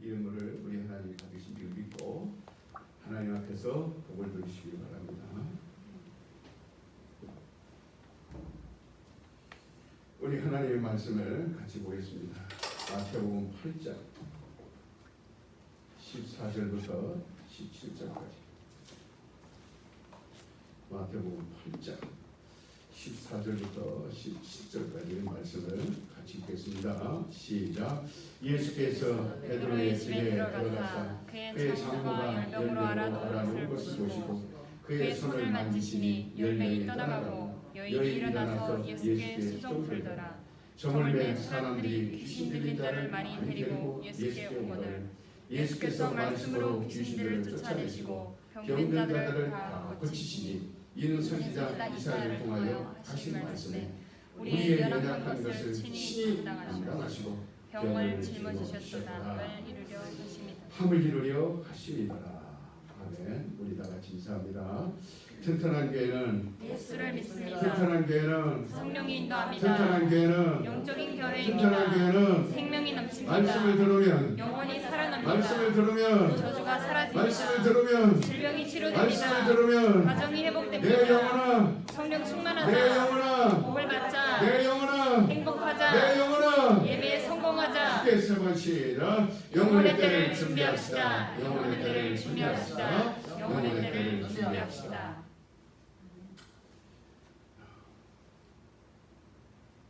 이름을 우리 하나님이 받으신 줄 믿고 하나님 앞에서 복을 누리시기 바랍니다. 우리 하나님의 말씀을 같이 보겠습니다. 마태복음 8장 14절부터 17절까지. 마태복음 8장 14절부터 17절까지의 말씀을 같이 읽겠습니다. 시작. 예수께서 베드로의 집에 들어가사 그의 장모가 열매로 알아놓은 것을 보시고 그의 손을 만지시니 열매가 떠나가고 여인이 일어나서 예수께 수종 들더라. 점을 맨 사람들이 귀신 들린 자를 많이 데리고 예수께 오거늘 예수께서 말씀으로 귀신들을 쫓아내시고 병든 자들을 다 고치시니 이는 선지자 이사야를 통하여 하신 말씀에 우리의 연약한 것을 친히 감당하시고 병을 짊어지셨도다 함을 이루려 하심이더라. 아멘. 우리 다 같이 인사합니다. 튼튼한 교회는 예수를 믿습니다. 튼튼한 교회는 성령이 인도합니다. 튼튼한 교회는 영적인 튼튼한 교회입니다. 교회는 생명이 넘칩니다. 말씀을 들으면 영혼이 살아납니다. 말씀을 들으면 저주가 사라집니다. 말씀을 들으면 질병이 말씀을 치료됩니다. 들으면 가정이 내 회복됩니다. 영혼아 성령 내 충만하자. 영혼아 복을 받자. 내 영혼아 행복하자. 내 영혼아 예배에 성공하자. 함께 세 번씩이나 영혼의 때를 준비합시다. 영혼의 때를 준비합시다. 영혼의 때를 준비합시다.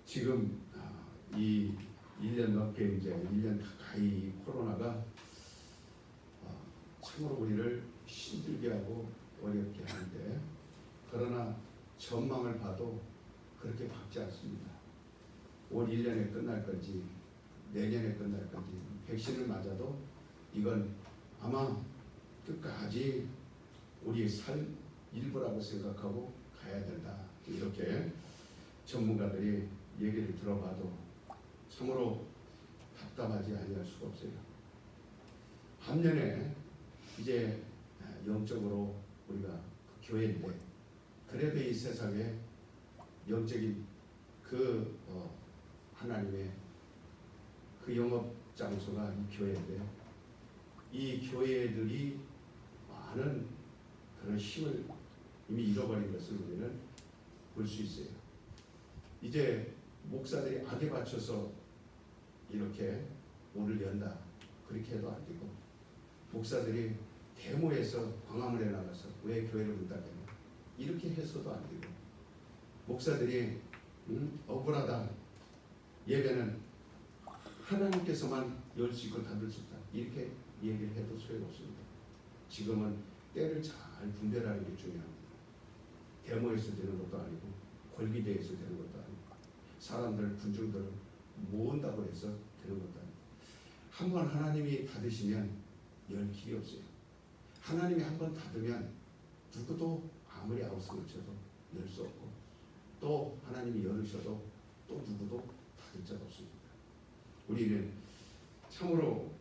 지금 이 1년 넘게 이제 1년 가까이 코로나가 참으로 우리를 힘들게 하고 어렵게 하는데 그러나 전망을 봐도 그렇게 밝지 않습니다. 올 1년에 끝날 건지 내년에 끝날 건지 백신을 맞아도 이건 아마 끝까지 우리의 삶 일부라고 생각하고 가야 된다. 이렇게 전문가들이 얘기를 들어봐도 참으로 답답하지 아니할 수가 없어요. 반면에 이제 영적으로 우리가 교회인데 그래도 이 세상에 영적인 그 하나님의 그 영업 장소가 이 교회인데 이 교회들이 많은 그런 힘을 이미 잃어버린 것을 우리는 볼 수 있어요. 이제 목사들이 악에 받쳐서 이렇게 오늘 연다 그렇게 해도 안 되고 목사들이 데모에서 광화문에 나가서 왜 교회를 문닫겠냐 이렇게 해서도 안 되고 목사들이 억울하다 예배는 하나님께서만 열 수 있고 닫을 수 없다 이렇게 얘기를 해도 소용없습니다. 지금은 때를 잘 분별하는 게 중요합니다. 데모에서 되는 것도 아니고 골기대에서 되는 것도 아니고 사람들 군중들을 모은다고 해서 되는 것도 아니고 한번 하나님이 닫으시면 열 길이 없어요. 하나님이 한번 닫으면 누구도 아무리 아웃을 쳐도 열 수 없고 또 하나님이 열으셔도 또 누구도 닫을 자가 없습니다. 우리는 참으로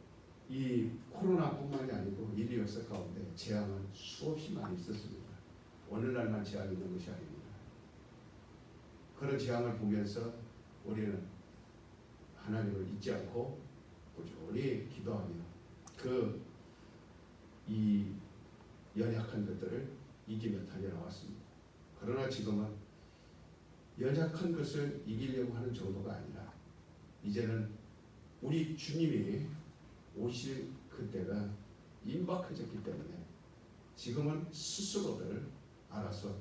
이 코로나뿐만이 아니고 인류 역사 가운데 재앙은 수없이 많이 있었습니다. 오늘날만 재앙이 있는 것이 아닙니다. 그런 재앙을 보면서 우리는 하나님을 잊지 않고 꾸준히 기도하며 이 연약한 것들을 이기며 달려나왔습니다. 그러나 지금은 연약한 것을 이기려고 하는 정도가 아니라 이제는 우리 주님이 오실 그때가 임박해졌기 때문에 지금은 스스로들 알아서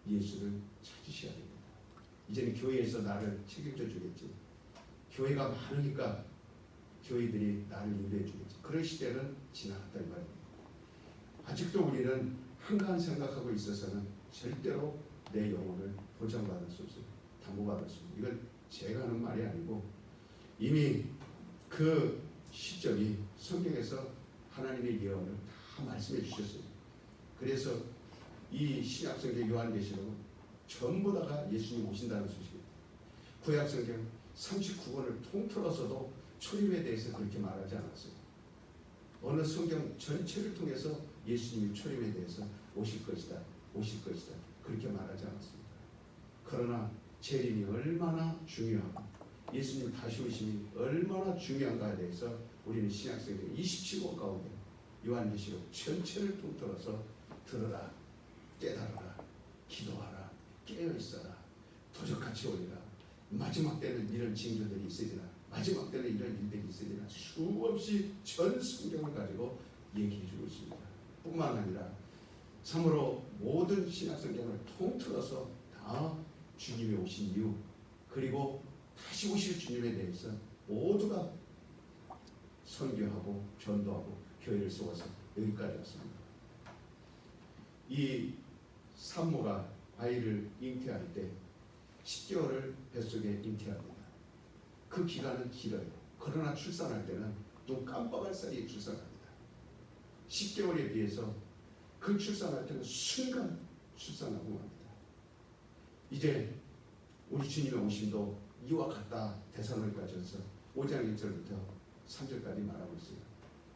예수를 찾으셔야 됩니다. 이제는 교회에서 나를 책임져 주겠지. 교회가 많으니까 교회들이 나를 인도해 주겠지. 그런 시대는 지나갔다 이 말입니다. 아직도 우리는 한가한 생각하고 있어서는 절대로 내 영혼을 보장받을 수 없어요. 담보받을 수 없어요. 이건 제가 하는 말이 아니고 이미 그 시점이 성경에서 하나님의 예언을 다 말씀해 주셨어요. 그래서 이 신약성경 요한계시록은 전부 다가 예수님 오신다는 소식입니다. 구약성경 39권을 통틀어서도 초림에 대해서 그렇게 말하지 않았어요. 어느 성경 전체를 통해서 예수님이 초림에 대해서 오실 것이다 그렇게 말하지 않았습니다. 그러나 재림이 얼마나 중요하고 예수님 다시 오심이 얼마나 중요한가에 대해서 우리는 신약성경 27권 가운데 요한계시록 전체를 통틀어서 들으라, 깨달아라, 기도하라, 깨어있어라, 도적같이 오리라, 마지막 때는 이런 징조들이 있으리라, 마지막 때는 이런 일들이 있으리라, 수없이 전 성경을 가지고 얘기해주고 있습니다. 뿐만 아니라 참으로 모든 신약성경을 통틀어서 다 주님이 오신 이유, 그리고 다시 오실 주님에 대해서 모두가 선교하고 전도하고 교회를 세워서 여기까지 왔습니다. 이 산모가 아이를 잉태할 때 10개월을 뱃속에 잉태합니다. 그 기간은 길어요. 그러나 출산할 때는 눈 깜빡할 사이에 출산합니다. 10개월에 비해서 그 출산할 때는 순간 출산하고 맙니다. 이제 우리 주님의 오심도 이와 같다. 데살로니가전서 5장 1절부터 3절까지 말하고 있어요.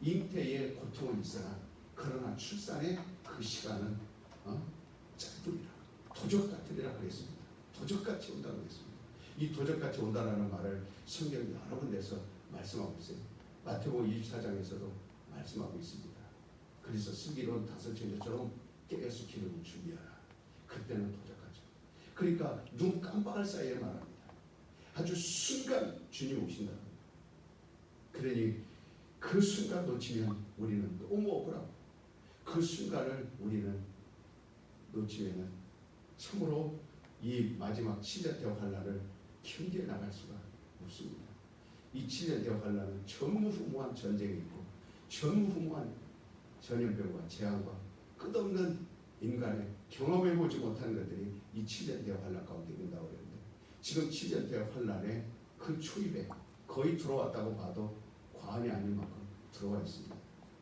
잉태의 고통은 있으나 그러나 출산의 그 시간은 짧으리라. 도적 같으리라 그랬습니다. 도적같이 온다고 했습니다. 이 도적같이 온다라는 말을 성경 여러 군데서 말씀하고 있어요. 마태복음 24장에서도 말씀하고 있습니다. 그래서 슬기로운 다섯 처녀처럼 깨어서 기름을 준비하라. 그때는 도적하죠. 그러니까 눈 깜빡할 사이에 말합니다. 아주 순간 주님 오신다. 그러니 그 순간 놓치면 우리는 너무 억울하고, 그 순간을 우리는 놓치면 참으로 이 마지막 7년 대화 환란을 견뎌 나갈 수가 없습니다. 이 7년 대화 환란은 전무후무한 전쟁이 있고 전무후무한 전염병과 재앙과 끝없는 인간의 경험해보지 못한 것들이 이 7년 대화 환란 가운데 있다고 그러는데, 지금 7년 대화 환란의 그 초입에 거의 들어왔다고 봐도 과언이 아닐 만큼 들어와 있습니다.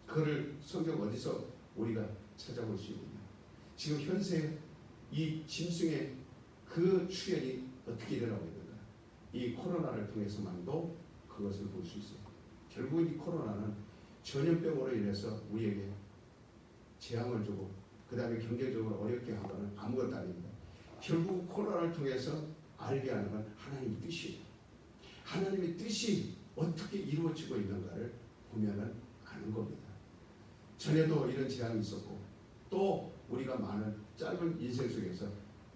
그를 성경 어디서 우리가 찾아볼 수 있느냐? 지금 현재 이 짐승의 그 출현이 어떻게 일어나고 있는가? 이 코로나를 통해서만도 그것을 볼 수 있어요. 결국 이 코로나는 전염병으로 인해서 우리에게 재앙을 주고 그 다음에 경제적으로 어렵게 한 것은 아무것도 아닙니다. 결국 코로나를 통해서 알게 하는 건 하나님의 뜻이에요. 하나님의 뜻이 어떻게 이루어지고 있는가를 보면은 아는 겁니다. 전에도 이런 재앙이 있었고 또 우리가 많은 짧은 인생 속에서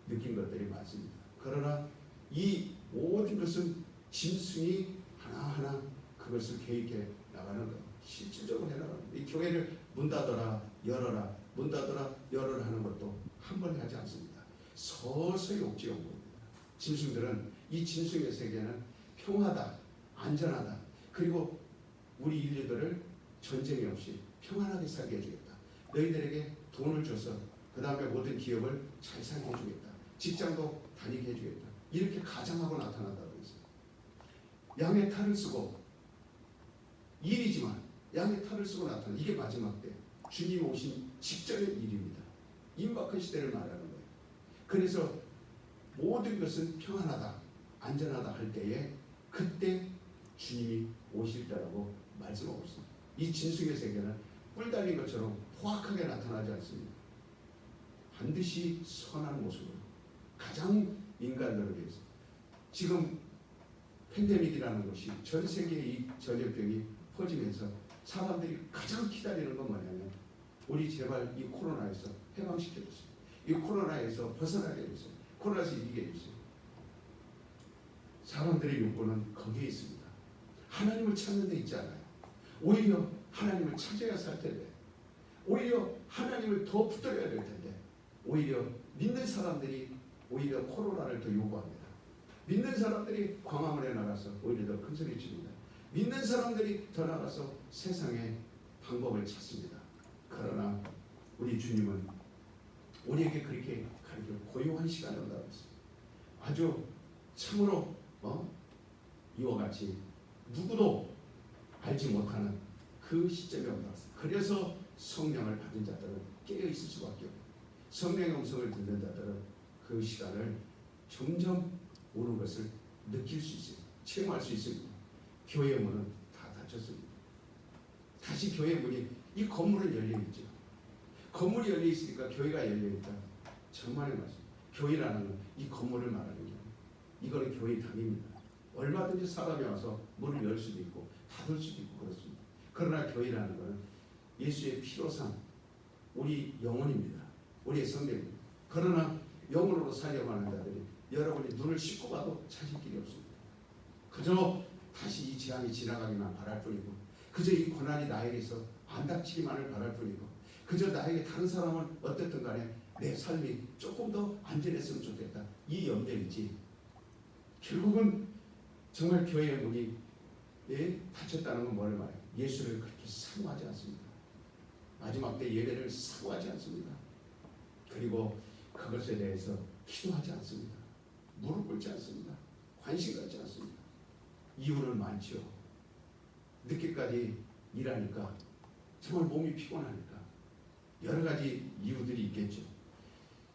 느낀 것들이 많습니다. 그러나 이 모든 것은 짐승이 하나하나 그것을 계획해 나가는 것, 실질적으로 해나가는 것. 이 교회를 문 닫아라 열어라, 문 닫아라 열어라 하는 것도 한 번에 하지 않습니다. 서서히 옥죄어 온 겁니다. 짐승들은, 이 짐승의 세계는 평화다, 안전하다, 그리고 우리 인류들을 전쟁이 없이 평안하게 살게 해주겠다. 너희들에게 돈을 줘서 그 다음에 모든 기업을 잘 살게 해주겠다. 직장도 다니게 해주겠다. 이렇게 가장하고 나타난다고 했어요. 양의 탈을 쓰고, 일이지만 양의 탈을 쓰고 나타나는, 이게 마지막 때 주님 오신 직전의 일입니다. 임박한 시대를 말하는 거예요. 그래서 모든 것은 평안하다, 안전하다 할 때에 그때 주님이 오실 때라고 말씀하고 있습니다. 이 짐승의 세계는 뿔 달린 것처럼 포악하게 나타나지 않습니다. 반드시 선한 모습으로, 가장 인간들을 위해서. 지금 팬데믹이라는 것이 전 세계에 이 전염병이 퍼지면서 사람들이 가장 기다리는 건 뭐냐면, 우리 제발 이 코로나에서 해방시켜주세요. 이 코로나에서 벗어나게 해주세요. 코로나에서 이기게 해주세요. 사람들의 욕구는 거기에 있습니다. 하나님을 찾는 데 있지 않아요. 오히려 하나님을 찾아야 살 텐데, 오히려 하나님을 더 붙들어야 될 텐데, 오히려 믿는 사람들이 오히려 코로나를 더 요구합니다. 믿는 사람들이 광화문에 나가서 오히려 더 큰 소리 칩니다. 믿는 사람들이 더 나가서 세상의 방법을 찾습니다. 그러나 우리 주님은 우리에게 그렇게 가르쳐 고요한 시간이 온다고 했어요. 아주 참으로 이와 같이 누구도 알지 못하는 그 시점에 온다고 했어요. 그래서 성령을 받은 자들은 깨어있을 수밖에 없고, 성령의 음성을 듣는 자들은 그 시간을 점점 오는 것을 느낄 수 있어요. 체험할 수 있습니다. 교회 문은 다 닫혔습니다. 다시 교회 문이, 이 건물은 열려있죠. 건물이 열려있으니까 교회가 열려있다. 정말의 말씀. 교회라는 건 이 건물을 말하는 게 아니에요. 이거는 교회 당입니다. 얼마든지 사람이 와서 문을 열 수도 있고 닫을 수도 있고 그렇습니다. 그러나 교회라는 것은 예수의 피로상 우리 영혼입니다. 우리의 성령입니다. 그러나 영혼으로 살려고 하는 자들이 여러분이 눈을 씻고 봐도 찾을 길이 없습니다. 그저 다시 이 재앙이 지나가기만 바랄 뿐이고, 그저 이 고난이 나에게서 안 닥치기만을 바랄 뿐이고, 그저 나에게 다른 사람은 어쨌든 간에 내 삶이 조금 더 안전했으면 좋겠다, 이 염려이지, 결국은 정말 교회의 문이 닫혔다는 건 뭘 말해요? 예수를 그렇게 사모하지 않습니다. 마지막 때 예배를 사모하지 않습니다. 그리고 그것에 대해서 기도하지 않습니다. 무릎 꿇지 않습니다. 관심 갖지 않습니다. 이유는 많지요. 늦게까지 일하니까, 정말 몸이 피곤하니까, 여러 가지 이유들이 있겠죠.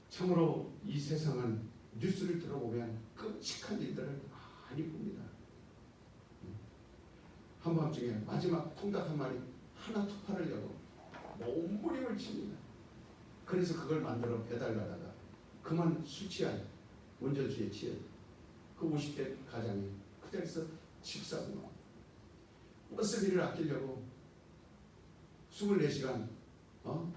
참으로 이 세상은 뉴스를 들어보면 끔찍한 일들을 많이 봅니다. 한밤중에 마지막 통닭 한 마리 하나 투파하려고 몸부림을 칩니다. 그래서 그걸 만들어 배달가다가 그만 술 취한 운전수에 취해 그 50대 가장이 그 자리에서 직사구나. 버스비를 아끼려고 24시간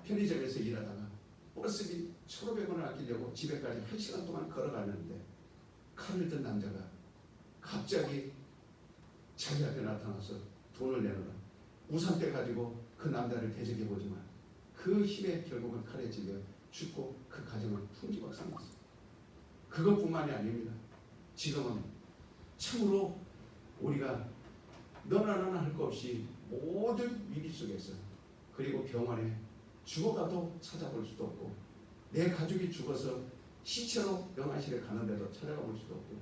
편의점에서 일하다가 버스비 1,500원을 아끼려고 집에까지 1시간 동안 걸어가는데, 칼을 든 남자가 갑자기 자기 앞에 나타나서 돈을 내놓으라. 우산대 가지고 그 남자를 대적해보지만 그 힘에 결국은 칼에 찔려 죽고 그 가정은 풍지박산났어요. 그것뿐만이 아닙니다. 지금은 참으로 우리가 너나 나나 할 것 없이 모든 위기 속에서, 그리고 병원에 죽어가도 찾아볼 수도 없고, 내 가족이 죽어서 시체로 영안실에 가는데도 찾아가볼 수도 없고,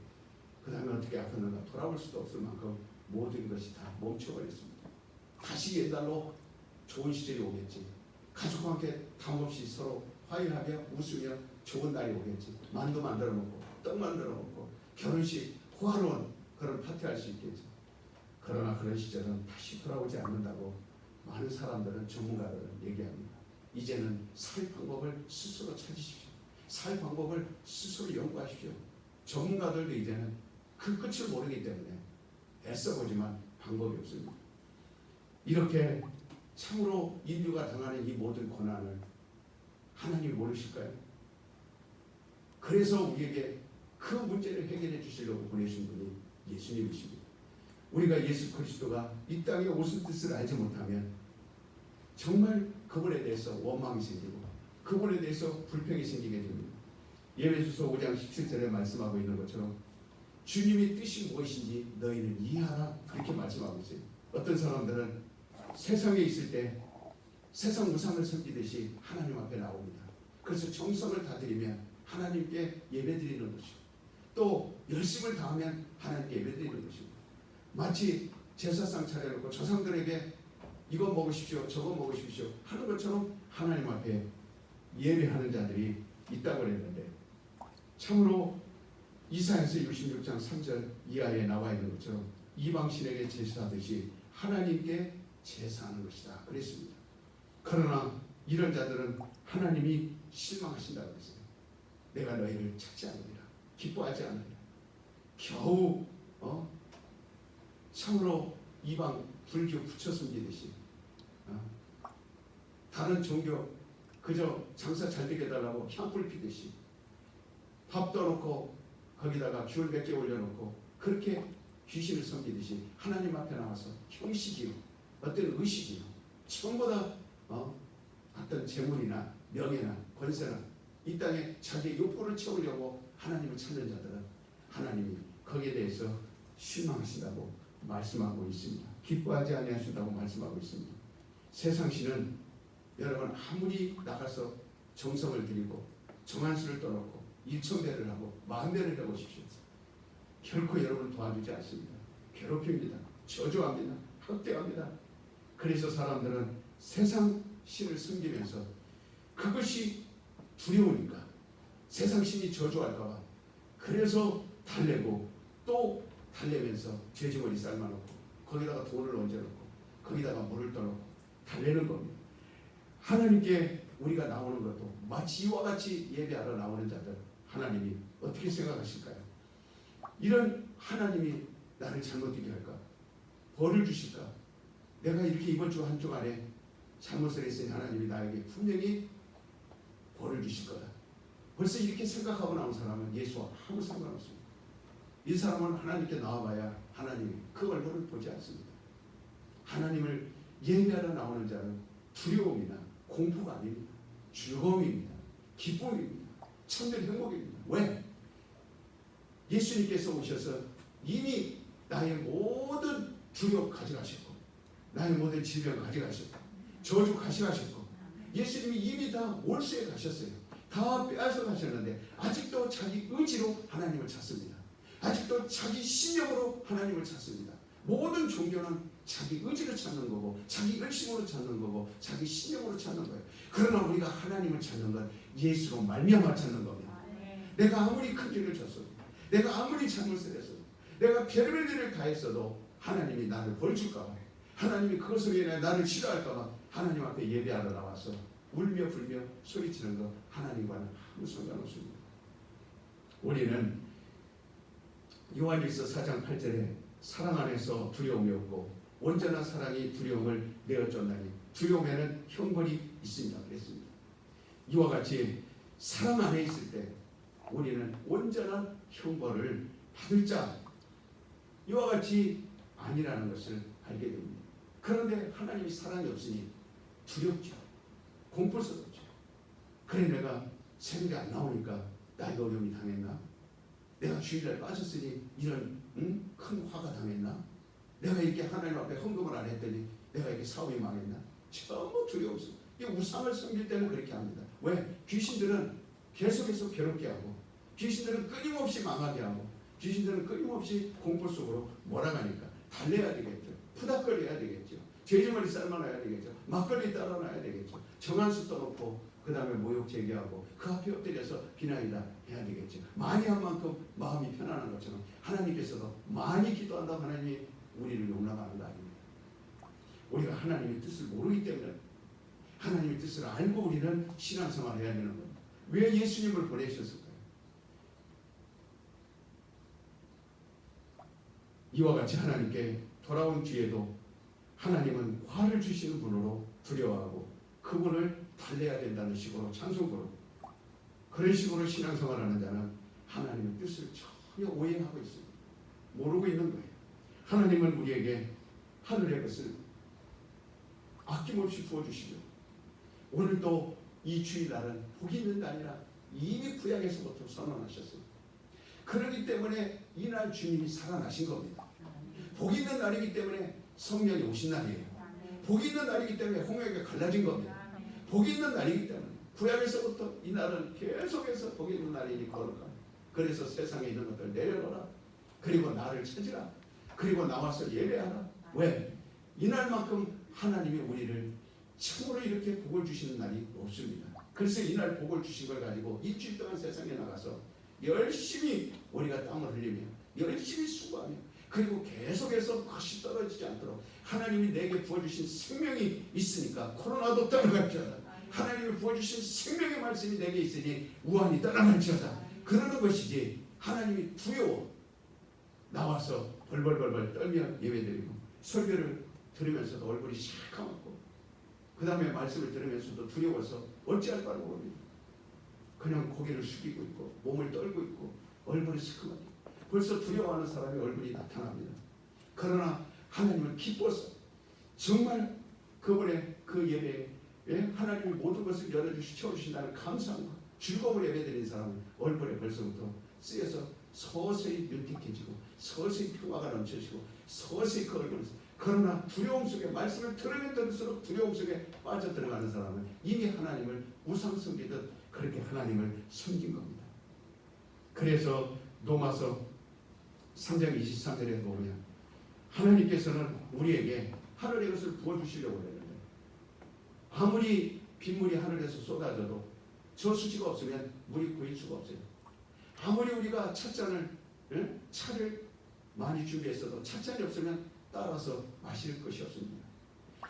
그 다음에 어떻게 아팠는가 돌아볼 수도 없을 만큼 모든 것이 다 멈춰버렸습니다. 다시 옛날로 좋은 시절이 오겠지. 가족과 함께 담없이 서로 화해하며 웃으며 좋은 날이 오겠지. 만두 만들어 먹고 떡 만들어 먹고 결혼식 호화로운 그런 파티할 수 있겠지. 그러나 그런 시절은 다시 돌아오지 않는다고 많은 사람들은, 전문가들은 얘기합니다. 이제는 살 방법을 스스로 찾으십시오. 살 방법을 스스로 연구하십시오. 전문가들도 이제는 그 끝을 모르기 때문에 애써보지만 방법이 없습니다. 이렇게 참으로 인류가 당하는 이 모든 고난을 하나님이 모르실까요? 그래서 우리에게 그 문제를 해결해 주시려고 보내신 분이 예수님이십니다. 우리가 예수 그리스도가 이 땅에 오신 뜻을 알지 못하면 정말 그분에 대해서 원망이 생기고 그분에 대해서 불평이 생기게 됩니다. 예배주서 5장 17절에 말씀하고 있는 것처럼 주님의 뜻이 무엇인지 너희는 이해하라, 그렇게 말씀하고 있어요. 어떤 사람들은 세상에 있을 때 세상 우상을 섬기듯이 하나님 앞에 나옵니다. 그래서 정성을 다드리면 하나님께 예배드리는 것이고, 또 열심을 다하면 하나님께 예배드리는 것이고, 마치 제사상 차려놓고 조상들에게 이거 먹으십시오 저거 먹으십시오 하는 것처럼 하나님 앞에 예배하는 자들이 있다고 그랬는데, 참으로 이사야서 66장 3절 이하에 나와 있는 것처럼 이방신에게 제사하듯이 하나님께 제사하는 것이다 그랬습니다. 그러나 이런 자들은 하나님이 실망하신다고 했어요. 내가 너희를 찾지 않으리라, 기뻐하지 않으리라. 겨우 참으로 이방 불교 붙여 숨기듯이 다른 종교 그저 장사 잘 되게 해달라고 향불 피듯이 밥 떠놓고 거기다가 귤 몇 개 올려놓고 그렇게 귀신을 섬기듯이 하나님 앞에 나와서 형식이요, 어떤 의식이요, 전부 다 어떤 재물이나 명예나 권세나 이 땅에 자기의 욕구를 채우려고 하나님을 찾는 자들은 하나님이 거기에 대해서 실망하신다고 말씀하고 있습니다. 기뻐하지 아니하신다고 말씀하고 있습니다. 세상신은 여러분 아무리 나가서 정성을 들이고 정한수를 떠놓고 1,000배를 하고 10,000배를 해보십시오. 결코 여러분 도와주지 않습니다. 괴롭힙니다. 저주합니다. 학대합니다. 그래서 사람들은 세상 신을 섬기면서 그것이 두려우니까, 세상 신이 저주할까봐 그래서 달래고 또 달래면서 돼지머리 삶아놓고 거기다가 돈을 얹어놓고 거기다가 물을 떠놓고 달래는 겁니다. 하나님께 우리가 나오는 것도 마치 이와 같이 예배하러 나오는 자들 하나님이 어떻게 생각하실까요? 이런 하나님이 나를 잘못되게 할까? 벌을 주실까? 내가 이렇게 이번 주 한 주간에 잘못을 했으니 하나님이 나에게 분명히 벌을 주실 거다. 벌써 이렇게 생각하고 나온 사람은 예수와 아무 상관없습니다. 이 사람은 하나님께 나와봐야 하나님이 그 얼굴을 보지 않습니다. 하나님을 예배하러 나오는 자는 두려움이나 공포가 아닙니다. 즐거움입니다. 기쁨입니다. 참된 행복입니다. 왜? 예수님께서 오셔서 이미 나의 모든 두려움 가져가셨고, 나의 모든 질병 가져가셨고, 저주 가져가셨고, 예수님이 이미 다 몰수해 가셨어요. 다 빼앗아 가셨는데 아직도 자기 의지로 하나님을 찾습니다. 아직도 자기 신념으로 하나님을 찾습니다. 모든 종교는 자기 의지로 찾는 거고, 자기 열심으로 찾는 거고, 자기 신념으로 찾는 거예요. 그러나 우리가 하나님을 찾는 건 예수로 말미암아 찾는 겁니다. 내가 아무리 큰 죄를 졌어도, 내가 아무리 잘못을 했어도, 내가 별별 일을 다 했어도 하나님이 나를 벌줄까 봐, 하나님이 그것을 위해 나를 싫어할까 봐 하나님 앞에 예배하러 나와서 울며 불며 소리치는 거 하나님과는 아무 상관없습니다. 우리는 요한일서 4장 8절에 사랑 안에서 두려움이 없고 온전한 사랑이 두려움을 내어쫓나니 두려움에는 형벌이 있습니다. 그랬습니다. 이와 같이 사랑 안에 있을 때 우리는 온전한 형벌을 받을 자, 이와 같이 아니라는 것을 알게 됩니다. 그런데 하나님이 사랑이 없으니 두렵죠. 공포스럽죠. 그래 내가 새벽에 안 나오니까 나이가 어려움이 당했나? 내가 주일날 빠졌으니 이런 큰 화가 당했나? 내가 이렇게 하나님 앞에 헌금을 안 했더니 내가 이렇게 사업이 망했나? 전부 두려워서. 이 우상을 섬길 때는 그렇게 합니다. 왜? 귀신들은 계속해서 괴롭게 하고, 귀신들은 끊임없이 망하게 하고, 귀신들은 끊임없이 공포 속으로 몰아가니까 달래야 되겠죠. 푸닥거려야 되겠죠. 돼지머리 삶아놔야 되겠죠. 막걸리 따라놔야 되겠죠. 정한수 떠놓고 그 다음에 모욕 제기하고 그 앞에 엎드려서 비나이다 해야 되겠죠. 많이 한 만큼 마음이 편안한 것처럼 하나님께서도 많이 기도한다고 하나님이 우리를 용납하는 거 아닙니다. 우리가 하나님의 뜻을 모르기 때문에, 하나님의 뜻을 알고 우리는 신앙생활을 해야 되는 겁니다. 왜 예수님을 보내셨을까요? 이와 같이 하나님께 돌아온 뒤에도 하나님은 화를 주시는 분으로 두려워하고 그분을 달래야 된다는 식으로 찬송으로, 그런 식으로 신앙생활하는 자는 하나님의 뜻을 전혀 오해하고 있습니다. 모르고 있는 거예요. 하나님은 우리에게 하늘의 것을 아낌없이 부어주시죠. 오늘도 이 주일날은 복 있는 날이라 이미 구약에서부터 선언하셨어요. 그렇기 때문에 이날 주님이 살아나신 겁니다. 복 있는 날이기 때문에 성령이 오신 날이에요. 복 있는 날이기 때문에 홍해가 갈라진 겁니다. 복 있는 날이기 때문에 구약에서부터 이 날은 계속해서 복 있는 날이니 거룩하다. 그래서 세상에 있는 것들 내려놓아라. 그리고 나를 찾으라. 그리고 나와서 예배하라. 왜? 이날만큼 하나님이 우리를 참으로 이렇게 복을 주시는 날이 없습니다. 그래서 이날 복을 주신 걸 가지고 일주일 동안 세상에 나가서 열심히 우리가 땀을 흘리며 열심히 수고하며, 그리고 계속해서 것이 떨어지지 않도록 하나님이 내게 부어주신 생명이 있으니까 코로나도 떠나갈지어다. 하나님이 부어주신 생명의 말씀이 내게 있으니 우환이 떠나갈지어다. 그러는 것이지, 하나님이 두려워 나와서 벌벌벌벌 떨며 예배드리고 설교를 들으면서도 얼굴이 시커멓고 그 다음에 말씀을 들으면서도 두려워서 어찌할 바를 모릅니다. 그냥 고개를 숙이고 있고 몸을 떨고 있고 얼굴이 시커멓게, 벌써 두려워하는 사람의 얼굴이 나타납니다. 그러나 하나님은 기뻐서 정말 그분의 그 예배에 하나님이 모든 것을 열어주시 채워주신다는 감사함과 즐거움을 예배드린 사람은 얼굴에 벌써부터 쓰여서 서서히 윤택해지고 서서히 평화가 넘쳐지고 서서히 그 얼굴에서, 그러나 두려움 속에 말씀을 들으면 들을수록 두려움 속에 빠져들어가는 사람은 이미 하나님을 우상 섬기듯 그렇게 하나님을 섬긴 겁니다. 그래서 로마서 3장 23절에 보면 하나님께서는 우리에게 하늘의 것을 부어주시려고 했는데, 아무리 빗물이 하늘에서 쏟아져도 저수지가 없으면 물이 고일 수가 없어요. 아무리 우리가 차를 많이 준비했어도 찻잔이 없으면 따라서 마실 것이 없습니다.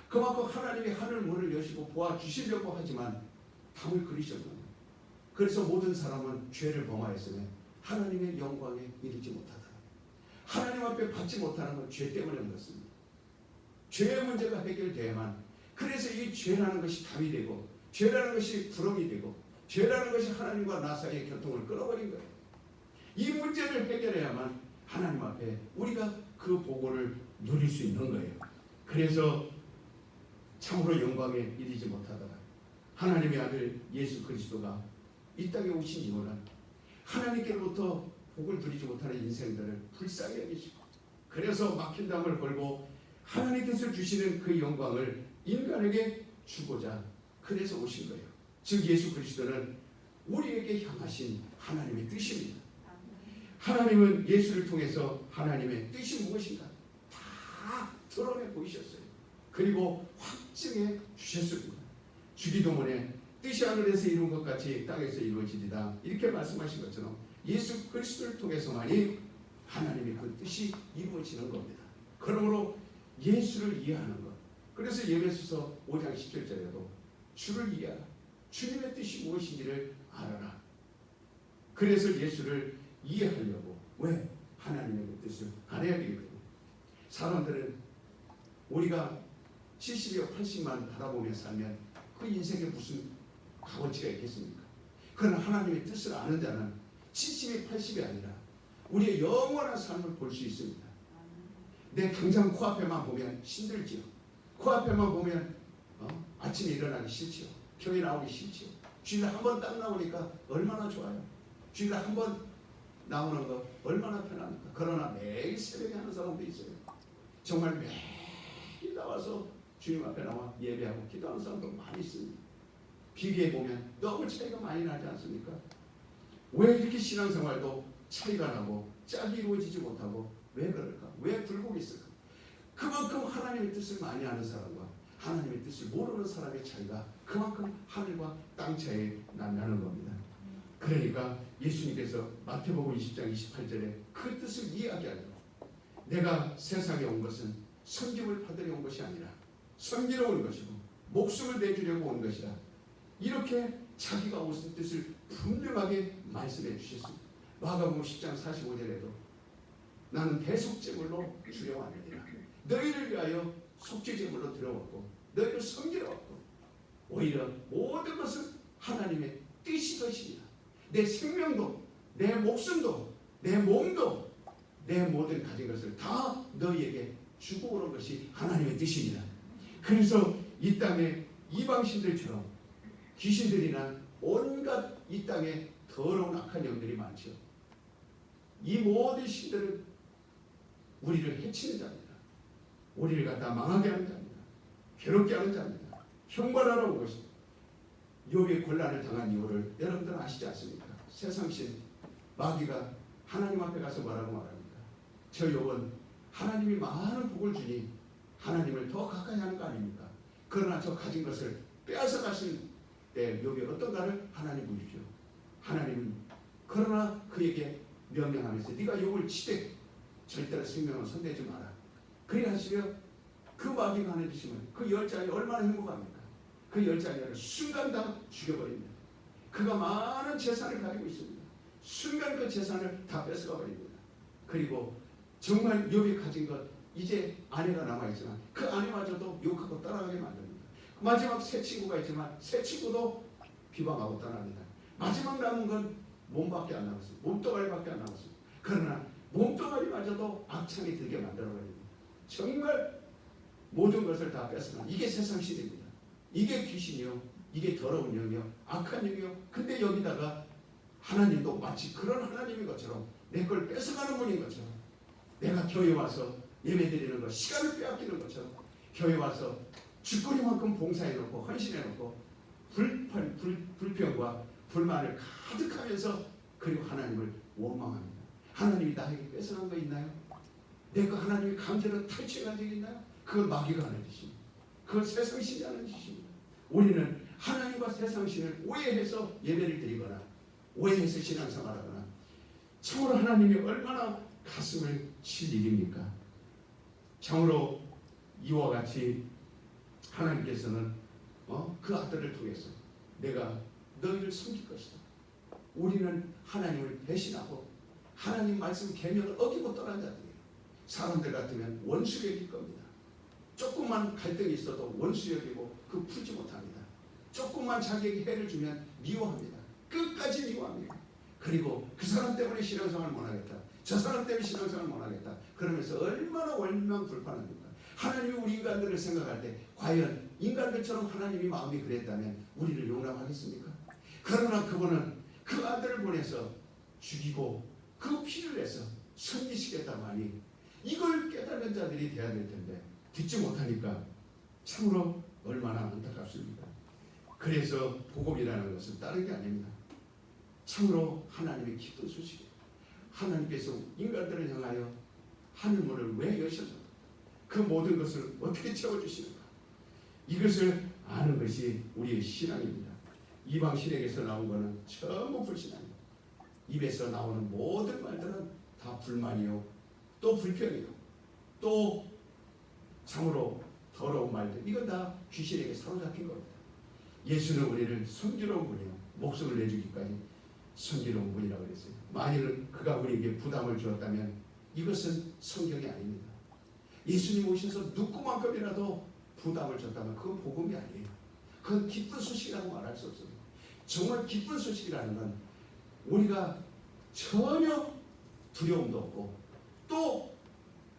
그만큼 하나님이 하늘 문을 여시고 보아주시려고 하지만 담을 그리셨거든요. 그래서 모든 사람은 죄를 범하였으면 하나님의 영광에 이르지 못하더라. 하나님 앞에 받지 못하는 건 죄 때문에 그렇습니다. 죄의 문제가 해결돼야만, 그래서 이 죄라는 것이 담이 되고 죄라는 것이 부름이 되고 죄라는 것이 하나님과 나 사이의 교통을 끊어버린 거예요. 이 문제를 해결해야만 하나님 앞에 우리가 그 보고를 누릴 수 있는 거예요. 그래서 참으로 영광에 이르지 못하다가 하나님의 아들 예수 그리스도가 이 땅에 오신 이유는 하나님께로부터 복을 누리지 못하는 인생들을 불쌍히 여기시고, 그래서 막힌 담을 걸고 하나님께서 주시는 그 영광을 인간에게 주고자 그래서 오신 거예요. 즉 예수 그리스도는 우리에게 향하신 하나님의 뜻입니다. 하나님은 예수를 통해서 하나님의 뜻이 무엇인가 다 드러내 보이셨어요. 그리고 확증해 주셨습니다. 주기도문에 뜻이 하늘에서 이룬 것 같이 땅에서 이루어지리다 이렇게 말씀하신 것처럼 예수 그리스도를 통해서만이 하나님의 그 뜻이 이루어지는 겁니다. 그러므로 예수를 이해하는 것. 그래서 에베소서 5장 17절에도 주를 이해하라. 주님의 뜻이 무엇인지를 알아라. 그래서 예수를 이해하려고, 왜? 하나님의 그 뜻을 알아야 되거든요. 사람들은 우리가 70여 80만 바라보며 살면 그 인생에 무슨 값어치가 있겠습니까? 그러나 하나님의 뜻을 아는 자는 70이 80이 아니라 우리의 영원한 삶을 볼 수 있습니다. 내 당장 코앞에만 보면 힘들지요. 코앞에만 보면 아침에 일어나기 싫지요. 교회 나오기 싫지요. 주일에 한 번 딱 나오니까 얼마나 좋아요. 주일에 한 번 나오는 거 얼마나 편합니까? 그러나 매일 새벽에 하는 사람도 있어요. 정말 매일 나와서 주님 앞에 나와 예배하고 기도하는 사람도 많이 있습니다. 비교해보면 너무 차이가 많이 나지 않습니까? 왜 이렇게 신앙생활도 차이가 나고 짝이 이루어지지 못하고 왜 그럴까? 왜 굴곡이 있을까? 그만큼 하나님의 뜻을 많이 아는 사람과 하나님의 뜻을 모르는 사람의 차이가 그만큼 하늘과 땅 차이에 나는 겁니다. 그러니까 예수님께서 마태복음 20장 28절에 그 뜻을 이야기하려고, 내가 세상에 온 것은 섬김을 받으려 온 것이 아니라 섬기러 온 것이고 목숨을 내주려고 온 것이라, 이렇게 자기가 오신 뜻을 분명하게 말씀해 주셨습니다. 마가복음 10장 45절에도 나는 대속제물로 주려 왔느니라. 너희를 위하여 속죄제물로 들어왔고 너희를 섬기러 왔고, 오히려 모든 것은 하나님의 뜻이 것입니다. 내 생명도 내 목숨도 내 몸도 내 모든 가진 것을 다 너희에게 주고 오는 것이 하나님의 뜻입니다. 그래서 이 땅에 이방신들처럼 귀신들이나 온갖 이 땅에 더러운 악한 영들이 많죠. 이 모든 신들은 우리를 해치는 자입니다. 우리를 갖다 망하게 하는 자입니다. 괴롭게 하는 자입니다. 형벌하러 온 것입니다. 욥이 곤란을 당한 이유를 여러분들은 아시지 않습니까? 세상신 마귀가 하나님 앞에 가서 뭐라고 말합니까? 저 욥은 하나님이 많은 복을 주니 하나님을 더 가까이 하는 거 아닙니까? 그러나 저 가진 것을 빼앗아 가신 때 욥이 어떤가를 하나님 보십시오. 하나님은 그러나 그에게 명령하면서 네가 욥을 치되 절대로 생명을 손대지 마라. 그래 하시며 그 마귀가 하는 짓이면 그 열자이 얼마나 행복합니까? 그 열자이를 순간 다 죽여버립니다. 그가 많은 재산을 가지고 있습니다. 순간 그 재산을 다 뺏어가 버립니다. 그리고 정말 욥이 가진 것, 이제 아내가 남아있지만 그 아내마저도 욕하고 따라가게 만듭니다. 마지막 새 친구가 있지만 새 친구도 비방하고 떠납니다. 마지막 남은 건 몸밖에 안 남았습니다. 몸뚱아리밖에 안 남았습니다. 그러나 몸뚱아리마저도 악창이 들게 만들어버립니다. 정말 모든 것을 다 뺏어가는, 이게 세상 시대입니다. 이게 귀신이요, 이게 더러운 영이요, 악한 영이요. 근데 여기다가 하나님도 마치 그런 헌하나님인 것처럼 내 걸 뺏어가는 분인 것처럼, 내가 교회 와서 예배드리는 것, 시간을 빼앗기는 것처럼 교회 와서 죽거리만큼 봉사해놓고 헌신해놓고 불평과 불만을 가득하면서 그리고 하나님을 원망합니다. 하나님이 나에게 뺏어간 거 있나요? 내가 하나님이 강제로 탈취한 적이 있나요? 그건 마귀가 하는 짓입니다. 그건 세상신이 하는 짓입니다. 우리는 하나님과 세상신을 오해해서 예배를 드리거나 오해해서 신앙생활하거나, 참으로 하나님이 얼마나 가슴을 칠 일입니까? 참으로 이와 같이 하나님께서는 그 아들을 통해서 내가 너희를 섬길 것이다. 우리는 하나님을 배신하고 하나님 말씀 계명을 어기고 떠난 자들이에요. 사람들 같으면 원수가 이길 겁니다. 조금만 갈등이 있어도 원수 여기고 그 풀지 못합니다. 조금만 자기에게 해를 주면 미워합니다. 끝까지 미워합니다. 그리고 그 사람 때문에 신앙생활 못하겠다. 저 사람 때문에 신앙생활 못하겠다. 그러면서 얼마나 불편합니까? 하나님이 우리 인간들을 생각할 때 과연 인간들처럼 하나님이 마음이 그랬다면 우리를 용납하겠습니까? 그러나 그분은 그 아들을 보내서 죽이고 그 피를 내서 승리시켰단 말이 이걸 깨닫는 자들이 돼야 될 텐데 듣지 못하니까 참으로 얼마나 안타깝습니까? 그래서 복음이라는 것은 다른 게 아닙니다. 참으로 하나님의 기쁜 소식이에요. 하나님께서 인간들을 향하여 하늘문을 왜 여셔서 그 모든 것을 어떻게 채워주시는가, 이것을 아는 것이 우리의 신앙입니다. 이방 신에게서 나온 것은 전부 불신앙입니다. 입에서 나오는 모든 말들은 다 불만이요, 또 불평이요, 또 참으로 더러운 말들, 이건 다 귀신에게 사로잡힌 겁니다. 예수는 우리를 성지로운 분이요, 목숨을 내주기까지 성지로운 분이라고 그랬어요. 만일 그가 우리에게 부담을 주었다면 이것은 성경이 아닙니다. 예수님 오셔서 누구만큼이라도 부담을 줬다면 그건 복음이 아니에요. 그건 기쁜 소식이라고 말할 수 없습니다. 정말 기쁜 소식이라는 건 우리가 전혀 두려움도 없고 또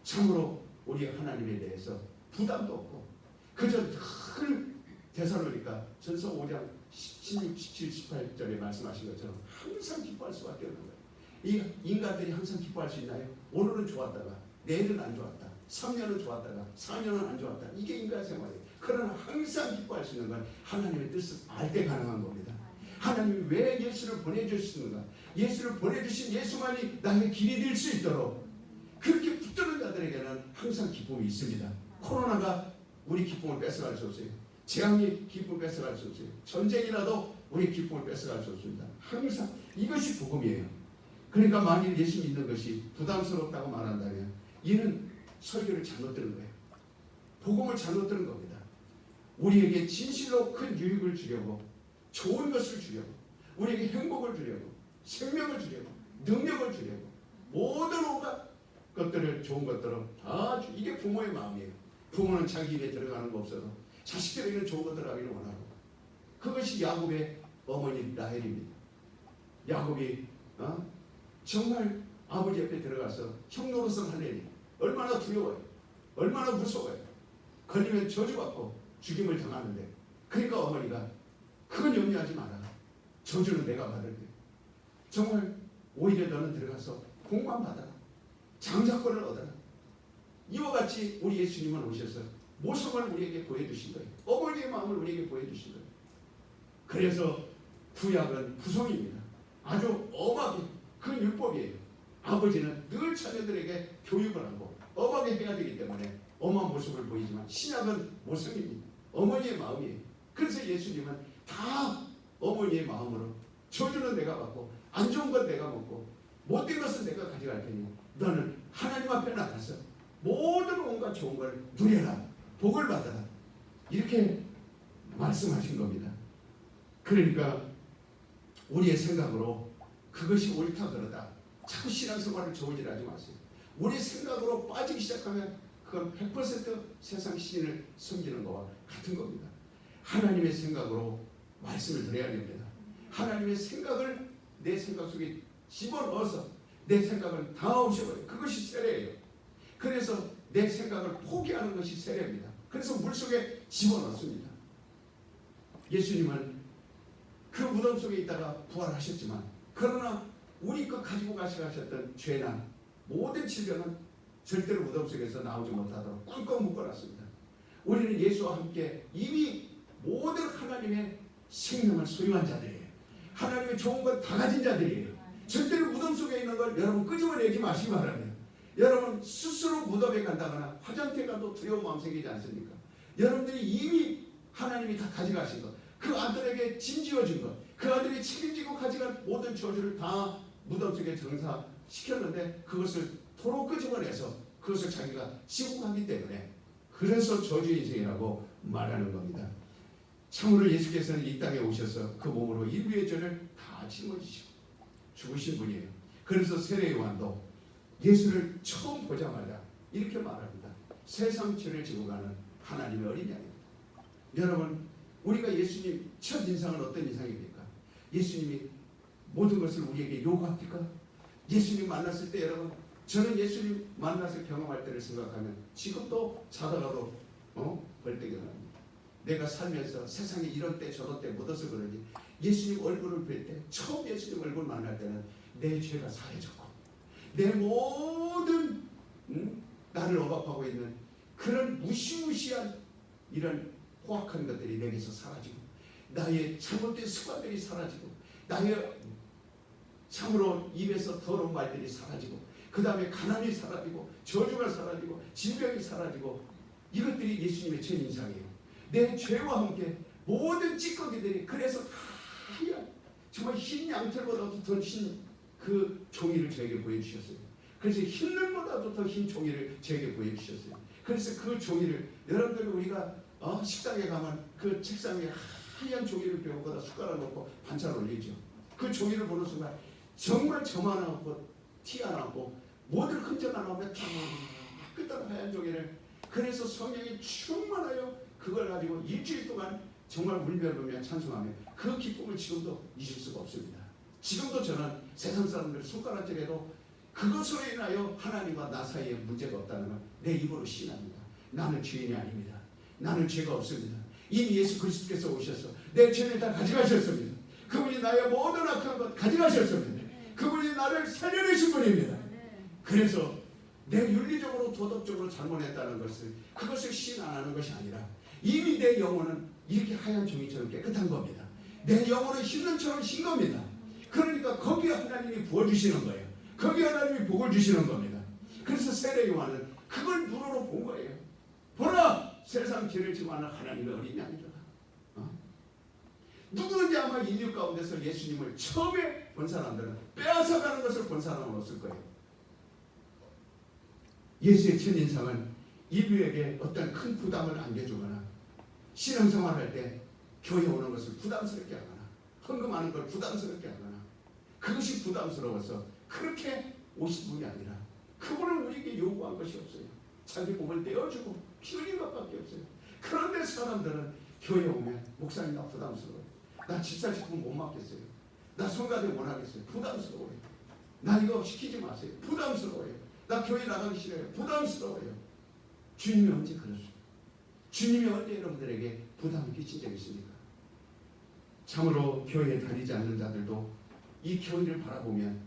참으로 우리 하나님에 대해서 부담도 없고 그저 늘 데살로니가 전서 5장 16, 17, 18절에 말씀하신 것처럼 항상 기뻐할 수밖에 없는 거예요. 이 인간들이 항상 기뻐할 수 있나요? 오늘은 좋았다가 내일은 안 좋았다. 3년은 좋았다가 4년은 안 좋았다. 이게 인간 생활이에요. 그러나 항상 기뻐할 수 있는 건 하나님의 뜻을 알 때 가능한 겁니다. 하나님이 왜 예수를 보내주시는가? 예수를 보내주신 예수만이 나의 길이 될 수 있도록 그렇게 붙드는 자들에게는 항상 기쁨이 있습니다. 코로나가 우리 기쁨을 뺏어갈 수 없어요. 재앙이 기쁨을 뺏어갈 수 없어요. 전쟁이라도 우리 기쁨을 뺏어갈 수 없습니다. 항상 이것이 복음이에요. 그러니까 만일 예수 믿는 것이 부담스럽다고 말한다면 이는 설교를 잘못 들은 거예요. 복음을 잘못 들은 겁니다. 우리에게 진실로 큰 유익을 주려고, 좋은 것을 주려고, 우리에게 행복을 주려고, 생명을 주려고, 능력을 주려고, 모든 온갖 것들을, 좋은 것들을 다 이게 부모의 마음이에요. 부모는 자기 입에 들어가는 거 없어도 자식들에게는 좋은 것들을 하기를 원하고, 그것이 야곱의 어머니 라헬입니다. 야곱이 정말 아버지 옆에 들어가서 형 노릇을 하려니 얼마나 두려워요. 얼마나 무서워요. 걸리면 저주받고 죽임을 당하는데, 그러니까 어머니가 그건 염려하지 마라. 저주는 내가 받을게. 정말 오히려 너는 들어가서 복만 받아라. 장자권을 얻어라. 이와 같이 우리 예수님은 오셔서 모습을 우리에게 보여주신 거예요. 어머니의 마음을 우리에게 보여주신 거예요. 그래서 구약은 부성입니다. 아주 엄하게 그 율법이에요. 아버지는 늘 자녀들에게 교육을 하고 엄하게 해야 되기 때문에 엄한 모습을 보이지만 신약은 모성입니다. 어머니의 마음이에요. 그래서 예수님은 다 어머니의 마음으로 저주는 내가 받고 안 좋은 건 내가 먹고 못된 것은 내가 가져갈 테니 너는 하나님 앞에 나가서 모든 온갖 좋은 걸 누려라. 복을 받아라. 이렇게 말씀하신 겁니다. 그러니까 우리의 생각으로 그것이 옳다 그러다 자꾸 신앙생활을 저울질하지 마세요. 우리 생각으로 빠지기 시작하면 그건 100% 세상 신을 섬기는 것과 같은 겁니다. 하나님의 생각으로 말씀을 드려야 됩니다. 하나님의 생각을 내 생각 속에 집어넣어서 내 생각을 다 없애버려요. 그것이 세례예요. 그래서 내 생각을 포기하는 것이 세례입니다. 그래서 물속에 집어넣습니다. 예수님은 그 무덤 속에 있다가 부활하셨지만 그러나 우리 것 가지고 가셨던 죄나 모든 질병은 절대로 무덤 속에서 나오지 못하도록 꽉꽉 묶어놨습니다. 우리는 예수와 함께 이미 모든 하나님의 생명을 소유한 자들이에요. 하나님의 좋은 것 다 가진 자들이에요. 절대로 무덤 속에 있는 걸 여러분 끄집어내지 마시기 바랍니다. 여러분 스스로 무덤에 간다거나 화장터에 가도 두려운 마음 생기지 않습니까? 여러분들이 이미 하나님이 다 가져가신 것, 그 아들에게 짐지어진 것, 그 아들이 책임지고 가져간 모든 저주를 다 무덤 속에 정사시켰는데 그것을 도로 끄집어내서 그것을 자기가 지고 가기 때문에 그래서 저주 인생이라고 말하는 겁니다. 참으로 예수께서는 이 땅에 오셔서 그 몸으로 인류의 죄를 다 짊어지시고 죽으신 분이에요. 그래서 세례 요한도 예수를 처음 보자마자 이렇게 말합니다. 세상 죄를 지고 가는 하나님의 어린 양입니다. 여러분, 우리가 예수님 첫 인상은 어떤 인상입니까? 예수님이 모든 것을 우리에게 요구합니까? 예수님 만났을 때 여러분, 저는 예수님 만나서 경험할 때를 생각하면 지금도 자다가도 벌떡 일어납니다. 내가 살면서 세상에 이런 때 저런 때 못 와서 그러니 예수님 얼굴을 뵐 때, 처음 예수님 얼굴 만날 때는 내 죄가 사해졌고 내 모든 나를 억압하고 있는 그런 무시무시한 이런 포악한 것들이 내게서 사라지고, 나의 잘못된 습관들이 사라지고, 나의 참으로 입에서 더러운 말들이 사라지고, 그 다음에 가난이 사라지고, 저주가 사라지고, 질병이 사라지고, 이것들이 예수님의 첫 인상이에요. 내 죄와 함께 모든 찌꺼기들이, 그래서 하얀 정말 흰 양털보다도 더 흰 그 종이를 저에게 보여주셨어요. 그래서 흰 눈보다도 더 흰 종이를 저에게 보여주셨어요. 그래서 그 종이를, 여러분들 우리가 식당에 가면 그 책상 위에 하얀 종이를 배우거나 숟가락 넣고 반찬 올리죠. 그 종이를 보는 순간 정말 점 하나 없고 티 하나 없고 모든 흔적 하나 없고 다 끝까지 하얀 종이를, 그래서 성령이 충만하여 그걸 가지고 일주일 동안 정말 울며불며 찬송하며 그 기쁨을 지금도 잊을 수가 없습니다. 지금도 저는 세상 사람들 손가락질해도 그것으로 인하여 하나님과 나 사이에 문제가 없다는 걸 내 입으로 시인합니다. 나는 죄인이 아닙니다. 나는 죄가 없습니다. 이미 예수 그리스도께서 오셔서 내 죄를 다 가져가셨습니다. 그분이 나의 모든 악한 것 가져가셨습니다. 그분이 나를 살려내신 분입니다. 그래서 내 윤리적으로 도덕적으로 잘못했다는 것을, 그것을 시인 안 하는 것이 아니라 이미 내 영혼은 이렇게 하얀 종이처럼 깨끗한 겁니다. 내 영혼은 흰 눈처럼 흰 겁니다. 그러니까 거기에 하나님이 부어주시는 거예요. 거기에 하나님이 복을 주시는 겁니다. 그래서 세례 요한은 그걸 눈으로 본 거예요. 보라, 세상 죄를 지고하는 하나님의 어린 양이다. 누구든지 아마 인류 가운데서 예수님을 처음에 본 사람들은 빼앗아가는 것을 본 사람은 없을 거예요. 예수의 첫인상은 인류에게 어떤 큰 부담을 안겨주거나, 신앙생활할 때 교회 오는 것을 부담스럽게 하거나, 헌금하는 걸 부담스럽게 하거나, 그것이 부담스러워서 그렇게 오신 분이 아니라, 그분은 우리에게 요구한 것이 없어요. 자기 몸을 내어주고 피 흘린 것밖에 없어요. 그런데 사람들은 교회에 오면 목사님 나 부담스러워요. 나 집사 식품 못 맡겠어요. 나 성가대 못 하겠어요. 부담스러워요. 나 이거 시키지 마세요. 부담스러워요. 나 교회 나가기 싫어요. 부담스러워요. 주님이 언제 그러세요? 주님이 언제 여러분들에게 부담을 끼친 적이 있습니까? 참으로 교회에 다니지 않는 자들도 이 교회를 바라보면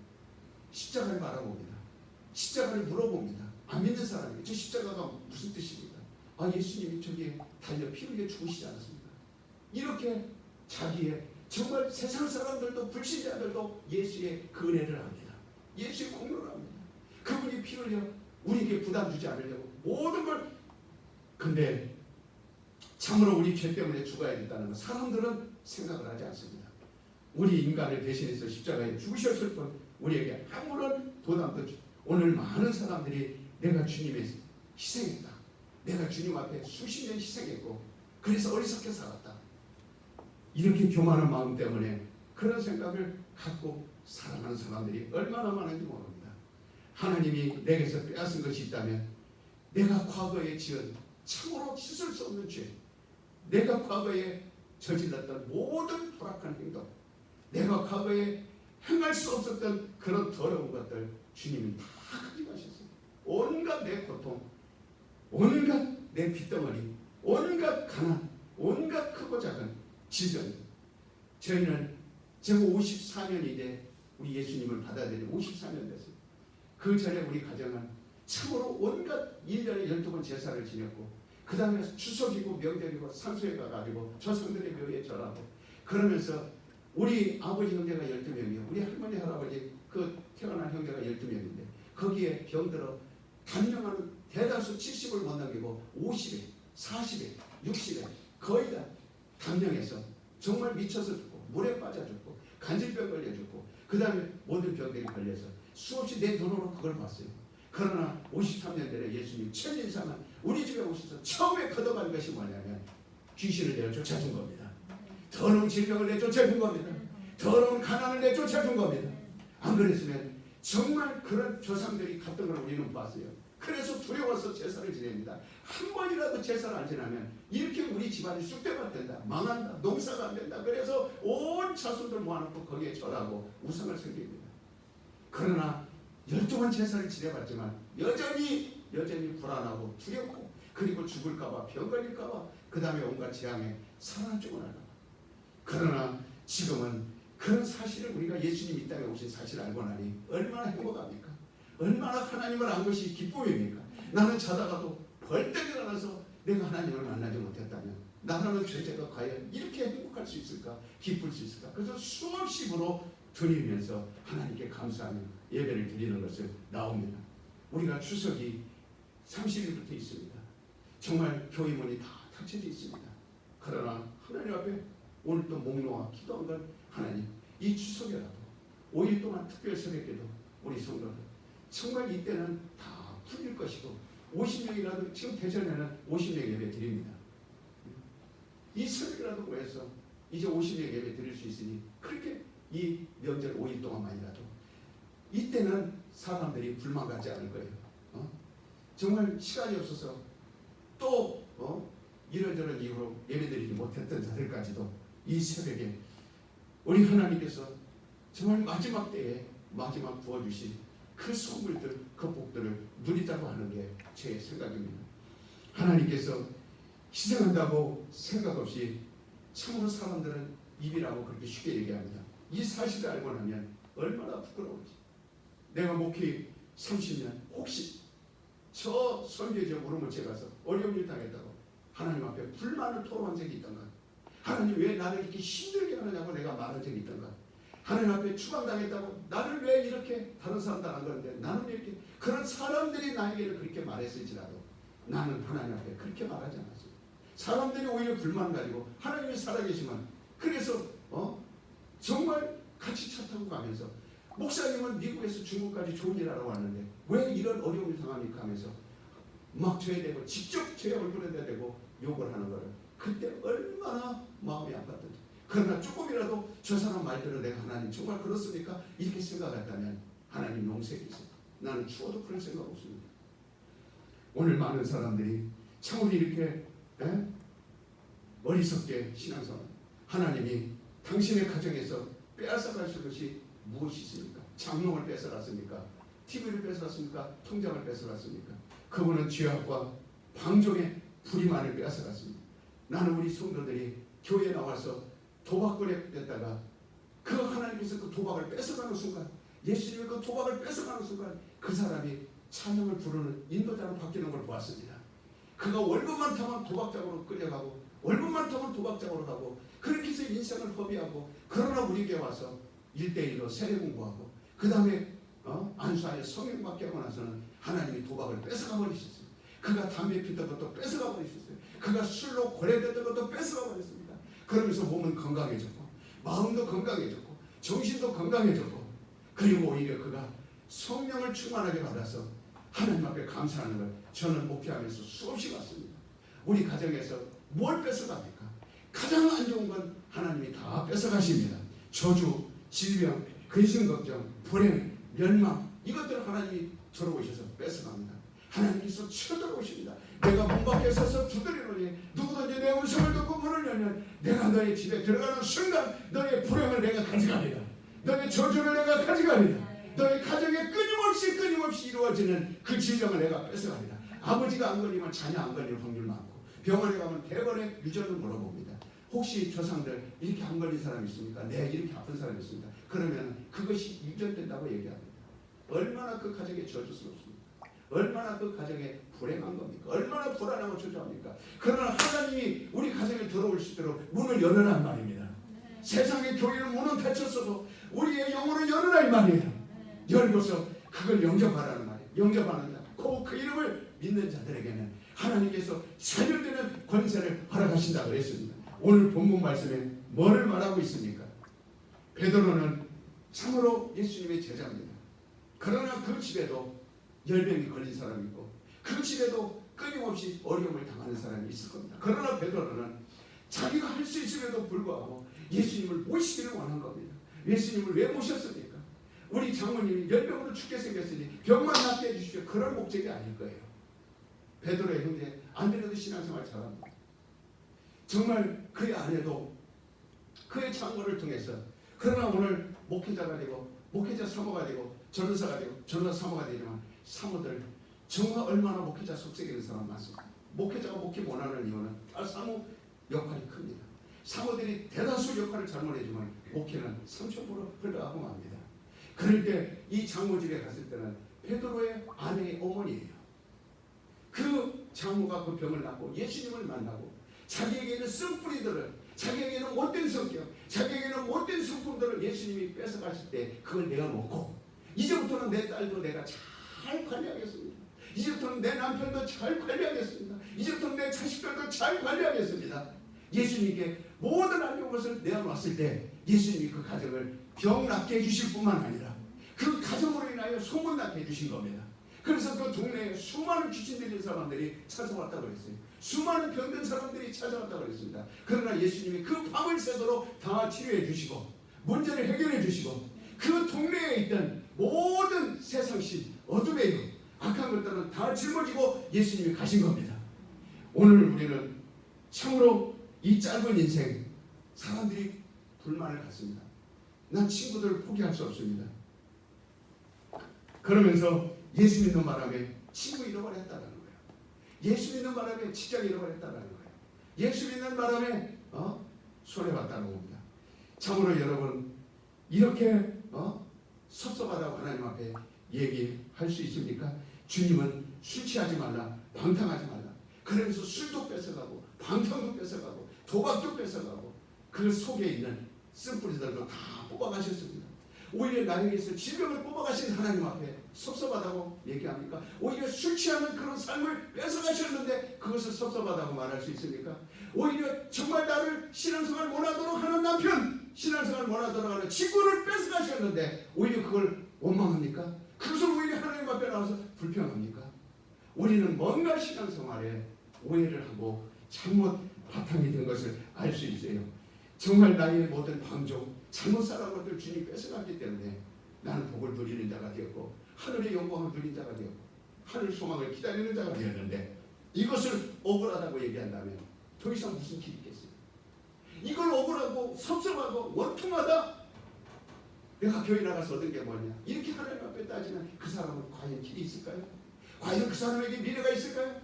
십자가를 바라봅니다. 십자가를 물어봅니다. 안 믿는 사람에게 저 십자가가 무슨 뜻입니까? 아, 예수님이 저기에 달려 피 흘려 죽으시지 않았습니까? 이렇게 자기의, 정말 세상 사람들도 불신자들도 예수의 그 은혜를 합니다. 예수의 공로를 합니다. 그분이 피 흘려 우리에게 부담 주지 않으려고 모든 걸. 근데 참으로 우리 죄 때문에 죽어야 된다는 건 사람들은 생각을 하지 않습니다. 우리 인간을 대신해서 십자가에 죽으셨을 뿐 우리에게 아무런 부담도 주지. 오늘 많은 사람들이 내가 주님의 희생했다, 내가 주님 앞에 수십 년 희생했고 그래서 어리석게 살았다, 이렇게 교만한 마음 때문에 그런 생각을 갖고 살아가는 사람들이 얼마나 많은지 모릅니다. 하나님이 내게서 빼앗은 것이 있다면 내가 과거에 지은 참으로 씻을 수 없는 죄, 내가 과거에 저질렀던 모든 불악한 행동, 내가 과거에 행할 수 없었던 그런 더러운 것들 주님이 다 가져가셨어요. 온갖 내 고통, 온갖 내 핏덩어리, 온갖 가난, 온갖 크고 작은 질병. 저희는 제가 54년이 이제 우리 예수님을 받아들이고 54년 됐어요. 그 전에 우리 가정은 참으로 온갖 1년에 12번 제사를 지냈고, 그 다음에 추석이고 명절이고 산소에 가가지고 조상들의 묘에 절하고, 그러면서 우리 아버지 형제가 12명이요. 우리 할머니 할아버지 그 태어난 형제가 12명인데 거기에 병들어 단명하는 대다수 70을 못 넘기고 50에 40에 60에 거의 다 단명해서 정말 미쳐서 죽고 물에 빠져 죽고 간질병 걸려 죽고 그 다음에 모든 병들이 걸려서 수없이 내 눈으로 그걸 봤어요. 그러나 53년 전에 예수님 첫인상은 우리 집에 오셔서 처음에 걷어간 것이 뭐냐면 귀신을 내쫓아준 겁니다. 더러운 질병을 내쫓아준 겁니다. 더러운 가난을 내쫓아준 겁니다. 안 그랬으면 정말 그런 조상들이 갔던 걸 우리는 봤어요. 그래서 두려워서 제사를 지냅니다. 한 번이라도 제사를 안 지나면 이렇게 우리 집안이 쑥대밭 된다, 망한다, 농사가 안 된다. 그래서 온 자손들 모아놓고 거기에 절하고 우상을 섬깁니다. 그러나 12번 제사를 지내봤지만 여전히 불안하고 두렵고, 그리고 죽을까봐, 병 걸릴까봐, 그 다음에 온갖 재앙에 살아 죽어날까봐. 그러나 지금은 그런 사실을, 우리가 예수님 이 땅에 오신 사실을 알고 나니 얼마나 행복합니까? 얼마나 하나님을 안 것이 기쁨입니까? 나는 자다가도 벌떡 일어나서 내가 하나님을 만나지 못했다면 나라는 죄자가 과연 이렇게 행복할 수 있을까? 기쁠 수 있을까? 그래서 수없이 불어 드리면서 하나님께 감사하며 예배를 드리는 것을 나옵니다. 우리가 추석이 30일부터 있습니다. 정말 교회 문이 다 닫혀져 있습니다. 그러나 하나님 앞에 오늘 또 목놓아 기도한 건, 하나님 이 추석이라도 5일 동안 특별 새벽에도 우리 성도들 정말 이때는 다 풀릴 것이고, 50명이라도, 지금 대전에는 50명 예배 드립니다. 이 새벽이라도 모여서 이제 50명 예배 드릴 수 있으니, 그렇게 이 명절 5일 동안만이라도 이때는 사람들이 불만 갖지 않을 거예요. 정말 시간이 없어서 또 이런저런 이유로 예배드리지 못했던 자들까지도 이 새벽에 우리 하나님께서 정말 마지막 때에 마지막 부어주신 그 선물들, 그 복들을 누리자고 하는 게 제 생각입니다. 하나님께서 희생한다고 생각 없이 참으로 사람들은 입이라고 그렇게 쉽게 얘기합니다. 이 사실을 알고 나면 얼마나 부끄러운지. 내가 목회 30년 혹시 저 선교 지역 우르무치에 가서 어려운 일 당했다고 하나님 앞에 불만을 토로한 적이 있던가? 하나님 왜 나를 이렇게 힘들게 하느냐고 내가 말한 적이 있던가? 하나님 앞에 추방당했다고 나를 왜 이렇게 다른 사람들 안 그러는데 나는 왜 이렇게, 그런 사람들이 나에게는 그렇게 말했을지라도 나는 하나님 앞에 그렇게 말하지 않았어요. 사람들이 오히려 불만 가지고 하나님이 살아계시면, 그래서 정말 같이 차 타고 가면서 목사님은 미국에서 중국까지 좋은 일 하러 왔는데 왜 이런 어려움을 당합니까 하면서 막 저에 대고 직접 제 얼굴에 대고 욕을 하는 거를, 그때 얼마나 마음이 아팠던지. 그러나 조금이라도 저 사람 말대로 내가 하나님 정말 그렇습니까? 이렇게 생각했다면 하나님 용서해 주세요. 나는 추워도 그런 생각 없습니다. 오늘 많은 사람들이 참으로 이렇게 어리석게 신앙생활, 하나님이 당신의 가정에서 빼앗아가실 것이 무엇이 있습니까? 장롱을 뺏어갔습니까? TV를 뺏어갔습니까? 통장을 뺏어갔습니까? 그분은 죄악과 방종의 부리만을 빼앗아갔습니다. 나는 우리 성도들이 교회에 나와서 도박꾼에 됐다가 그 하나님께서 그 도박을 뺏어가는 순간, 예수님의 그 도박을 뺏어가는 순간 그 사람이 찬양을 부르는 인도자로 바뀌는 걸 보았습니다. 그가 월급만 타면 도박장으로 끌려가고, 월급만 타면 도박장으로 가고, 그렇게 해서 인생을 허비하고, 그러나 우리에게 와서 1대1로 세례 공부하고, 그 다음에 안수하여 성령 받게 하고 나서는 하나님이 도박을 뺏어가 버리셨어요. 그가 담배 피던 것도 뺏어가 버리셨어요. 그가 술로 고래됐던 것도 뺏어가 버렸습니다. 그러면서 몸은 건강해졌고, 마음도 건강해졌고, 정신도 건강해졌고, 그리고 오히려 그가 성령을 충만하게 받아서 하나님 앞에 감사하는 걸 저는 목회하면서 수없이 봤습니다. 우리 가정에서 뭘 뺏어갑니까? 가장 안 좋은 건 하나님이 다 뺏어가십니다. 저주, 질병, 근심걱정, 불행, 멸망, 이것들을 하나님이 들어오셔서 뺏어갑니다. 하나님께서 쳐들어오십니다. 내가 문 밖에 서서 두드리노니 누구든지 내 음성을 듣고 문을 열면 내가 너의 집에 들어가는 순간 너의 불행을 내가 가져가리라. 너의 저주를 내가 가져가리라. 너의 가정에 끊임없이 이루어지는 그 질병을 내가 뺏어가리라. 아버지가 안 걸리면 자녀 안 걸릴 확률 많고, 병원에 가면 대번에 유전을 물어봅니다. 혹시 조상들 이렇게 안 걸린 사람 있습니까? 네, 이렇게 아픈 사람 있습니까? 그러면 그것이 유전된다고 얘기합니다. 얼마나 그 가정에 저주스럽습니까? 얼마나 그 가정에 불행한 겁니까? 얼마나 불안하고 초조합니까? 그러나 하나님이 우리 가정에 들어올 수 있도록 문을 열어란 말입니다. 세상의 교회는 문은 닫혔어도 우리의 영혼을 열어라 이 말이에요. 열고서 그걸 영접하라는 말이에요. 영접하는 자, 그 이름을 믿는 자들에게는 하나님께서 사별되는 권세를 허락하신다고 그랬습니다. 오늘 본문 말씀에 뭐를 말하고 있습니까? 베드로는 참으로 예수님의 제자입니다. 그러나 그 집에도 열병이 걸린 사람이 있고, 그 집에도 끊임없이 어려움을 당하는 사람이 있을 겁니다. 그러나 베드로는 자기가 할 수 있음에도 불구하고 예수님을 모시기를 원한 겁니다. 예수님을 왜 모셨습니까? 우리 장모님이 열병으로 죽게 생겼으니 병만 낫게 해주십시오. 그런 목적이 아닐 거예요. 베드로의 형제 안드레도 신앙생활 잘합니다. 정말 그의 아내도 그의 장모를 통해서, 그러나 오늘 목회자가 되고 목회자 사모가 되고 전도사가 되고 전도사 사모가 되지만 사모들 정말 얼마나 목회자 속색이 있는 사람 많습니다. 목회자가 목회 못하는 이유는 다 사모 역할이 큽니다. 사모들이 대다수 역할을 잘못해주면 목회는 30% 흘러가고 맙니다. 그럴 때 이 장모 집에 갔을 때는 베드로의 아내의 어머니예요. 그 장모가 그 병을 낫고 예수님을 만나고 자기에게 있는 쓴뿌리들을, 자기에게 있는 못된 성격, 자기에게 있는 못된 성품들을 예수님이 뺏어가실 때 그걸 내어놓고, 이제부터는 내 딸도 내가 잘 관리하겠습니다. 이제부터는 내 남편도 잘 관리하겠습니다. 이제부터는 내 자식들도 잘 관리하겠습니다. 예수님께 모든 안 좋은 것을 내어놨을 때 예수님이 그 가정을 병 낫게 해주실 뿐만 아니라 그 가정으로 인하여 소문나게 해주신 겁니다. 그래서 그 동네에 수많은 귀신 들린 사람들이 찾아왔다고 그랬어요. 수많은 병든 사람들이 찾아왔다고 그랬습니다. 그러나 예수님이 그 밤을 새도록 다 치료해 주시고 문제를 해결해 주시고 그 동네에 있던 모든 세상신, 어둠의 영, 악한 것들은 다 짊어지고 예수님이 가신 겁니다. 오늘 우리는 참으로 이 짧은 인생 사람들이 불만을 갖습니다. 난 친구들을 포기할 수 없습니다. 그러면서 예수 믿는 바람에 친구 잃어버렸다는 거예요. 예수 믿는 바람에 직장 잃어버렸다는 거예요. 예수 믿는 바람에 손해봤다는 겁니다. 참으로 여러분 이렇게 섭섭하다고 하나님 앞에 얘기할 수 있습니까? 주님은 술 취하지 말라, 방탕하지 말라. 그러면서 술도 뺏어가고 방탕도 뺏어가고 도박도 뺏어가고 그 속에 있는 쓴뿌리들도 다 뽑아가셨습니다. 오히려 나에게서 질병을 뽑아가신 하나님 앞에 섭섭하다고 얘기합니까? 오히려 술 취하는 그런 삶을 뺏어가셨는데 그것을 섭섭하다고 말할 수 있습니까? 오히려 정말 나를 신앙생활 못하도록 하는 남편, 신앙생활 못하도록 하는 친구를 뺏어가셨는데 오히려 그걸 원망합니까? 그것을 오히려 하나님 앞에 나와서 불평합니까? 우리는 뭔가 신앙생활에 오해를 하고 잘못 바탕이 된 것을 알 수 있어요. 정말 나의 모든 방종, 잘못 살아온 것들 주님 뺏어갔기 때문에 나는 복을 누리는 자가 되었고 하늘의 영광을 누린 자가 되었고 하늘 소망을 기다리는 자가 되었는데 이것을 억울하다고 얘기한다면 더 이상 무슨 길이 있겠어요? 이걸 억울하고 섭섭하고 원통하다, 내가 교회 나가서 얻은 게 뭐냐, 이렇게 하나님 앞에 따지면 그 사람은 과연 길이 있을까요? 과연 그 사람에게 미래가 있을까요?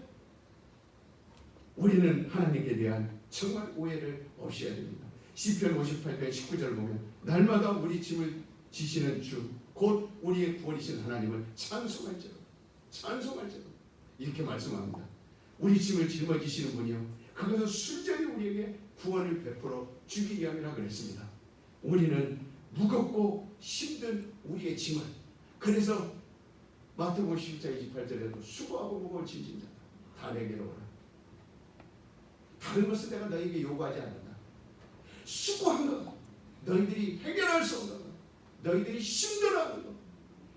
우리는 하나님께 대한 정말 오해를 없애야 됩니다. 시편 58편 19절 보면 날마다 우리 짐을 지시는 주 곧 우리의 구원이신 하나님을 찬송할지로 찬송할지로 이렇게 말씀합니다. 우리 짐을 짊어지시는 분이요 그것은 순전히 우리에게 구원을 베풀어 주기 위함이라 그랬습니다. 우리는 무겁고 힘든 우리의 짐을, 그래서 마태복음 11장 28절에도 수고하고 무거운 짐진 자다 다 내게로 오라. 다른 것은 내가 너에게 요구하지 않는다. 수고한 것, 너희들이 해결할 수 없는 것, 너희들이 힘들어하는 것,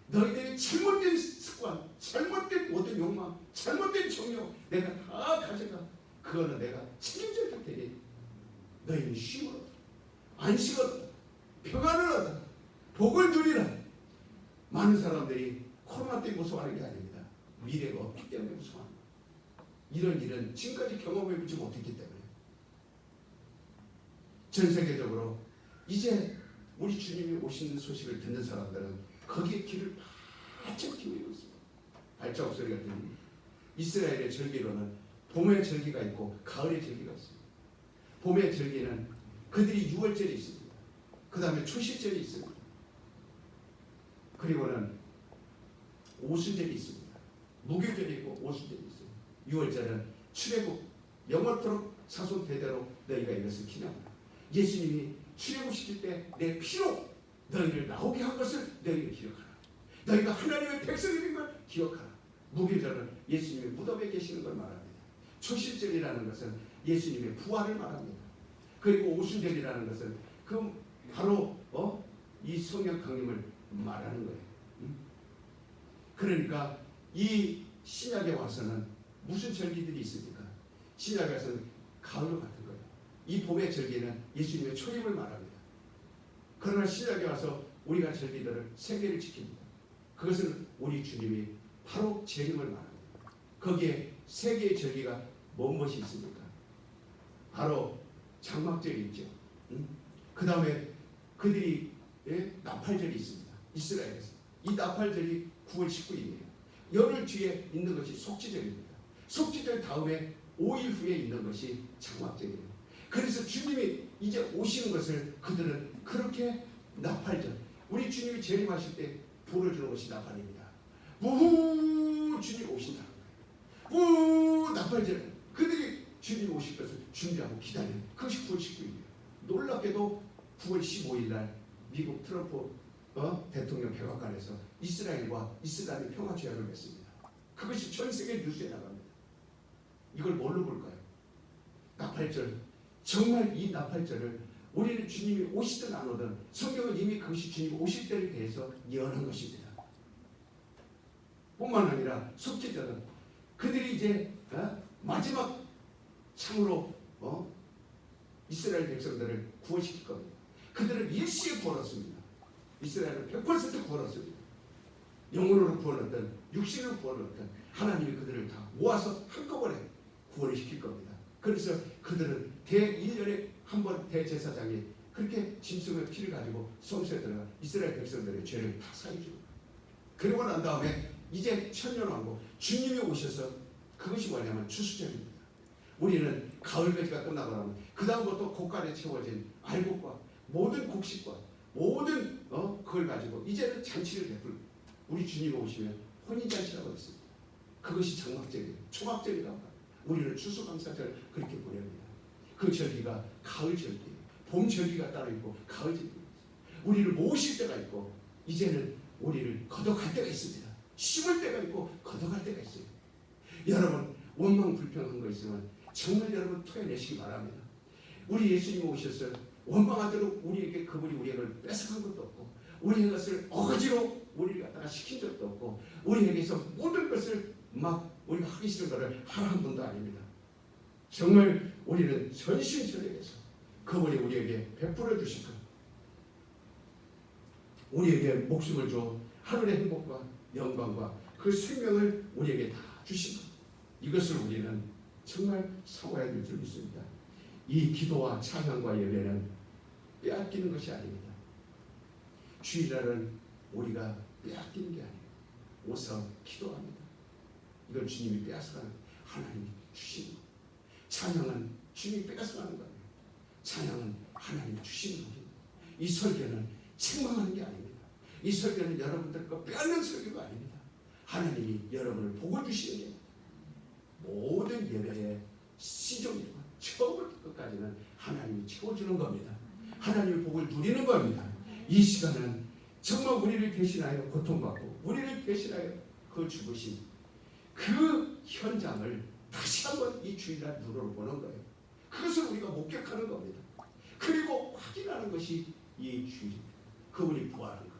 너희들이 잘못된 습관, 잘못된 모든 욕망, 잘못된 정욕 내가 다 가져가. 그거는 내가 책임져 줄 테니 너희는 쉼을 얻어, 안식을 얻어, 평안을 얻어, 복을 누리라. 많은 사람들이 코로나 때문에 무서워하는 게 아닙니다. 미래가 없기 때문에 무서워합니다. 이런 일은 지금까지 경험해보지 못했기 때문에. 전 세계적으로 이제 우리 주님이 오시는 소식을 듣는 사람들은 거기에 귀를 바짝 기울이고 있습니다. 발자국 소리가 들립니다. 이스라엘의 절기로는 봄의 절기가 있고 가을의 절기가 있습니다. 봄의 절기는 그들이 6월절이 있습니다. 그 다음에 초실절이 있습니다. 그리고는 오순절이 있습니다. 무교절이 있고 오순절이 있습니다. 6월절은 출애굽, 영원토록 자손 대대로 너희가 이것을 기념한다. 예수님이 출애굽시킬 때 내 피로 너희를 나오게 한 것을 너희를 기억하라. 너희가 하나님의 백성이 된 걸 기억하라. 무교절은 예수님이 무덤에 계시는 걸 말합니다. 초실절이라는 것은 예수님의 부활을 말합니다. 그리고 오순절이라는 것은 그 바로 이 성령 강림을 말하는 거예요. 그러니까 이 신약에 와서는 무슨 절기들이 있습니까? 신약에서는 가을 같은 거예요. 이 봄의 절기는 예수님의 초림을 말합니다. 그러나 신약에 와서 우리가 절기들을 세계를 지킵니다. 그것은 우리 주님이 바로 재림을 말합니다. 거기에 세계의 절기가 무엇이 있습니까? 바로 장막절이 있죠. 그 다음에 그들이 나팔절이 있습니다. 이스라엘에서. 이 나팔절이 9월 19일이에요. 열흘 뒤에 있는 것이 속죄절입니다. 속죄절 다음에 5일 후에 있는 것이 장막절이에요. 그래서 주님이 이제 오시는 것을 그들은 그렇게 나팔절, 우리 주님이 재림하실 때 불을 주는 것이 나팔입니다. 우후, 주님 오신다. 우, 나팔절. 그들이 주님 오실 것을 준비하고 기다려요. 그것이 9월 19일이에요. 놀랍게도 9월 15일 날 미국 트럼프 대통령 백악관에서 이스라엘과 이슬람이 평화조약을 맺습니다. 그것이 전 세계 뉴스에 나갑니다. 이걸 뭘로 볼까요? 나팔절. 정말 이 나팔절을 우리는 주님이 오시든 안 오든 성경은 이미 그것이 주님 오실 때에 대해서 예언한 것입니다. 뿐만 아니라 속죄절은 그들이 이제 마지막 참으로 이스라엘 백성들을 구원시킬 겁니다. 그들은 일시에 구원했습니다. 이스라엘은 100% 구원했습니다. 영혼으로 구원했든 육신으로 구원했든 하나님이 그들을 다 모아서 한꺼번에 구원을 시킬 겁니다. 그래서 그들은 1년에 한 번 대제사장이 그렇게 짐승의 피를 가지고 성소에 들어가 이스라엘 백성들의 죄를 다 사해줍니다. 그러고 난 다음에 이제 천년왕국 주님이 오셔서 그것이 뭐냐면 추수절입니다. 우리는 가을거지가 끝나고 나면 그 다음부터 곡간에 채워진 알곡과 모든 곡식과 모든 그걸 가지고 이제는 잔치를 베풀고 우리 주님이 오시면 혼인잔치라고 했습니다. 그것이 장막절이에요. 초막절이라고 합니다. 우리는 추수감사절 그렇게 보냅니다. 그 절기가 가을 절기예요. 봄 절기가 따로 있고 가을 절기가 있습니다. 우리를 모으실 때가 있고 이제는 우리를 거듭할 때가 있습니다. 심을 때가 있고 거듭할 때가 있어요. 여러분 원망 불평한 거 있으면 정말 여러분 토해내시기 바랍니다. 우리 예수님 오셔서 원망하도록 우리에게 그분이 우리를 뺏어간 것도 없고 우리의 것을 어거지로 우리를 갖다가 시킨 적도 없고 우리에게서 모든 것을 막 우리가 하기 싫은 것을 하라는 분도 아닙니다. 정말 우리는 전심전력에서 그분이 우리에게 베풀어 주실 것, 우리에게 목숨을 줘 하늘의 행복과 영광과 그 생명을 우리에게 다 주신 것, 이것을 우리는 정말 사모해야 될 줄 믿습니다. 이 기도와 찬양과 예배는 빼앗기는 것이 아닙니다. 주일날은 우리가 빼앗기는 게 아니에요. 오서 기도합니다. 이건 주님이 빼앗아가는, 하나님이 주시는 거예요. 찬양은 주님이 빼앗아가는 거예요. 찬양은 하나님이 주시는 거예요. 이 설교는 책망하는 게 아닙니다. 이 설교는 여러분들 거 빼앗는 설교가 아닙니다. 하나님이 여러분을 복을 주시는 게 모든 예배의 시종이고 처음부터 끝까지는 하나님이 채워주는 겁니다. 하나님의 복을 누리는 겁니다. 이 시간은 정말 우리를 대신하여 고통받고 우리를 대신하여 그 죽으신 그 현장을 다시 한번 이 주일날 눈으로 보는 거예요. 그것을 우리가 목격하는 겁니다. 그리고 확인하는 것이 이 주일입니다. 그분이 부활한 것,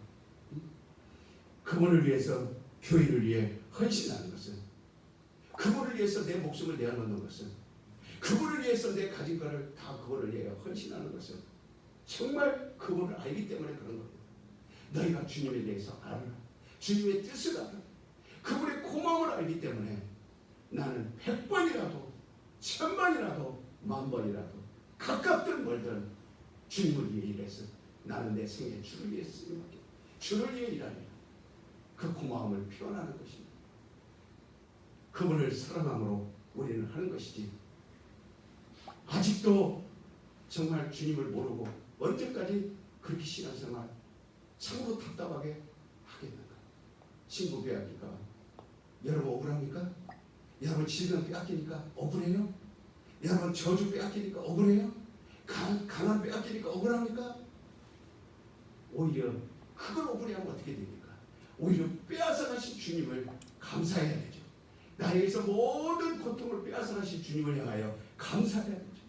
그분을 위해서 교회를 위해 헌신하는 것은, 그분을 위해서 내 목숨을 내어놓는 것은, 그분을 위해서 내 가진 것을 다 그분을 위해 헌신하는 것은 정말 그분을 알기 때문에 그런 겁니다. 너희가 주님에 대해서 알아라. 주님의 뜻을 알아라. 그분의 고마움을 알기 때문에 나는 100번이라도 1000번이라도 10,000번이라도 가깝든 멀든 주님을 위해 일해서 나는 내 생에 주를 위해 쓰임받게 주를 위해 일하며 그 고마움을 표현하는 것입니다. 그분을 사랑함으로 우리는 하는 것이지, 아직도 정말 주님을 모르고 언제까지 그렇게 신앙생활 참으로 답답하게 하겠는가? 친구 빼앗길까? 여러분 억울합니까? 여러분 질병 빼앗기니까 억울해요? 여러분 저주 빼앗기니까 억울해요? 가난 빼앗기니까 억울합니까? 오히려 그걸 억울해하면 어떻게 됩니까? 오히려 빼앗아가신 주님을 감사해야 되죠. 나에게서 모든 고통을 빼앗아가신 주님을 향하여 감사해야 되죠.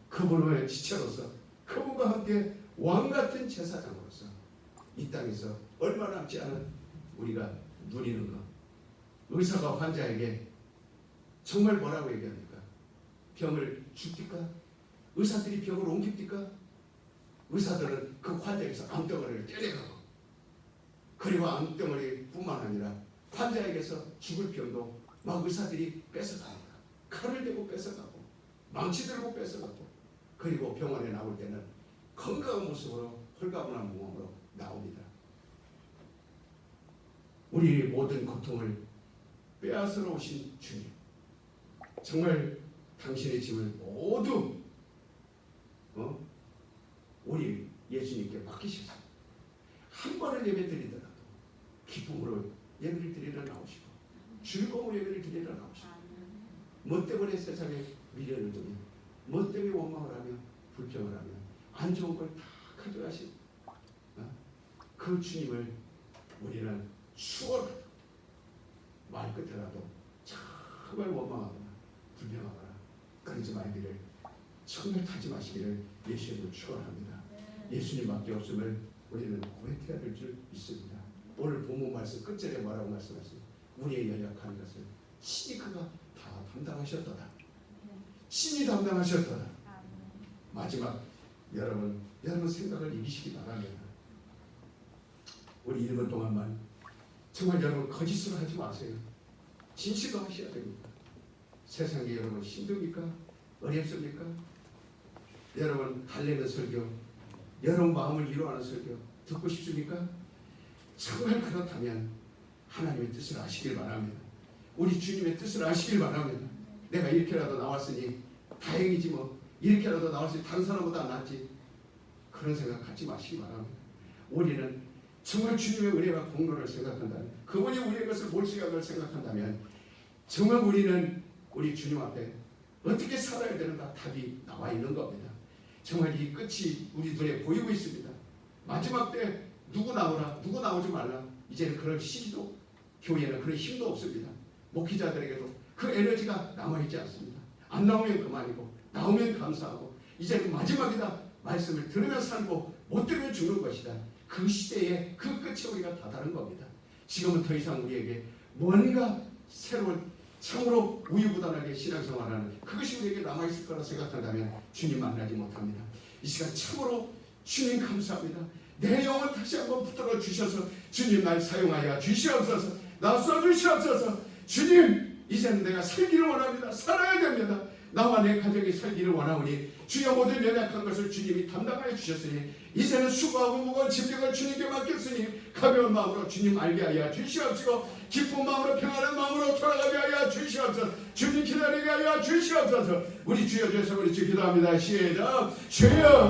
그분의 지체로서 그분과 함께 왕같은 제사장으로서 이 땅에서 얼마 남지 않은 우리가 누리는 것. 의사가 환자에게 정말 뭐라고 얘기합니까? 병을 줍니까? 의사들이 병을 옮깁니까? 의사들은 그 환자에서 암덩어리를 떼내가고 그리고 암덩어리뿐만 아니라 환자에게서 죽을 병도 막 의사들이 뺏어갑니다. 칼을 대고 뺏어가고 망치 들고 뺏어가고, 그리고 병원에 나올 때는 건강한 모습으로 홀가분한 몸으로 나옵니다. 우리 모든 고통을 빼앗으러 오신 주님, 정말 당신의 짐을 모두 우리 예수님께 맡기셨어요. 한 번을 예배 드리더라도 기쁨으로 예배를 드리러 나오시고 즐거움으로 예배를 드리러 나오시고, 뭐 때문에 세상에 미련을 두며 뭐 때문에 원망을 하며 불평을 하며 안 좋은 걸 다 가져가신 그 주님을 우리는 수월하다 말 끝에라도 정말 원망하거나 불평하거나 그러지 말기를, 정말 타지 마시기를 예수님을 축원합니다. 예수님밖에 없음을 우리는 고백해야 될 줄 믿습니다. 오늘 본문 말씀 끝절에 뭐라고 말씀하십니까? 우리의 연약한 것을 친히 그가 다 담당하셨도다. 친히 담당하셨도다. 마지막 여러분 생각을 이기시기 바랍니다. 우리 1분 동안만 정말 여러분 거짓으로 하지 마세요. 진실로 하셔야 됩니다. 세상에 여러분 힘듭니까? 어렵습니까? 여러분 달래는 설교, 여러분 마음을 위로하는 설교 듣고 싶습니까? 정말 그렇다면 하나님의 뜻을 아시길 바랍니다. 우리 주님의 뜻을 아시길 바랍니다. 내가 이렇게라도 나왔으니 다행이지 뭐, 이렇게라도 나왔으니 다른 사람보다 낫지, 그런 생각 갖지 마시기 바랍니다. 우리는 정말 주님의 은혜와 공로를 생각한다면, 그분이 우리의 것을 몰수한 걸 생각한다면, 정말 우리는 우리 주님 앞에 어떻게 살아야 되는가 답이 나와 있는 겁니다. 정말 이 끝이 우리 눈에 보이고 있습니다. 마지막 때 누구 나오라, 누구 나오지 말라, 이제는 그런 시기도, 교회는 그런 힘도 없습니다. 목회자들에게도 그 에너지가 남아있지 않습니다. 안 나오면 그만이고 나오면 감사하고 이제는 마지막이다, 말씀을 들으면 살고 못 들으면 죽는 것이다. 그 시대의 그 끝에 우리가 다다른 겁니다. 지금은 더 이상 우리에게 뭔가 새로운 참으로 우유부단하게 신앙생활하는 그것이 우리에게 남아있을 거라 생각한다면 주님 만나지 못합니다. 이 시간 참으로 주님 감사합니다. 내 영혼 다시 한번 붙들어 주셔서 주님 날 사용하여 주시옵소서. 나 써주시옵소서. 주님 이제는 내가 살기를 원합니다. 살아야 됩니다. 나와 내 가족이 살기를 원하오니 주여 모든 연약한 것을 주님이 담당하여 주셨으니 이제는 수고하고 무거운 짐들을 주님께 맡겼으니 가벼운 마음으로 주님 알게 하여 주시옵시고 기쁜 마음으로 평안한 마음으로 돌아가게 하여 주시옵소서. 주님 기다리게 하여 주시옵소서. 우리 주여 주여서 우리 주 기도합니다. 시작. 주여.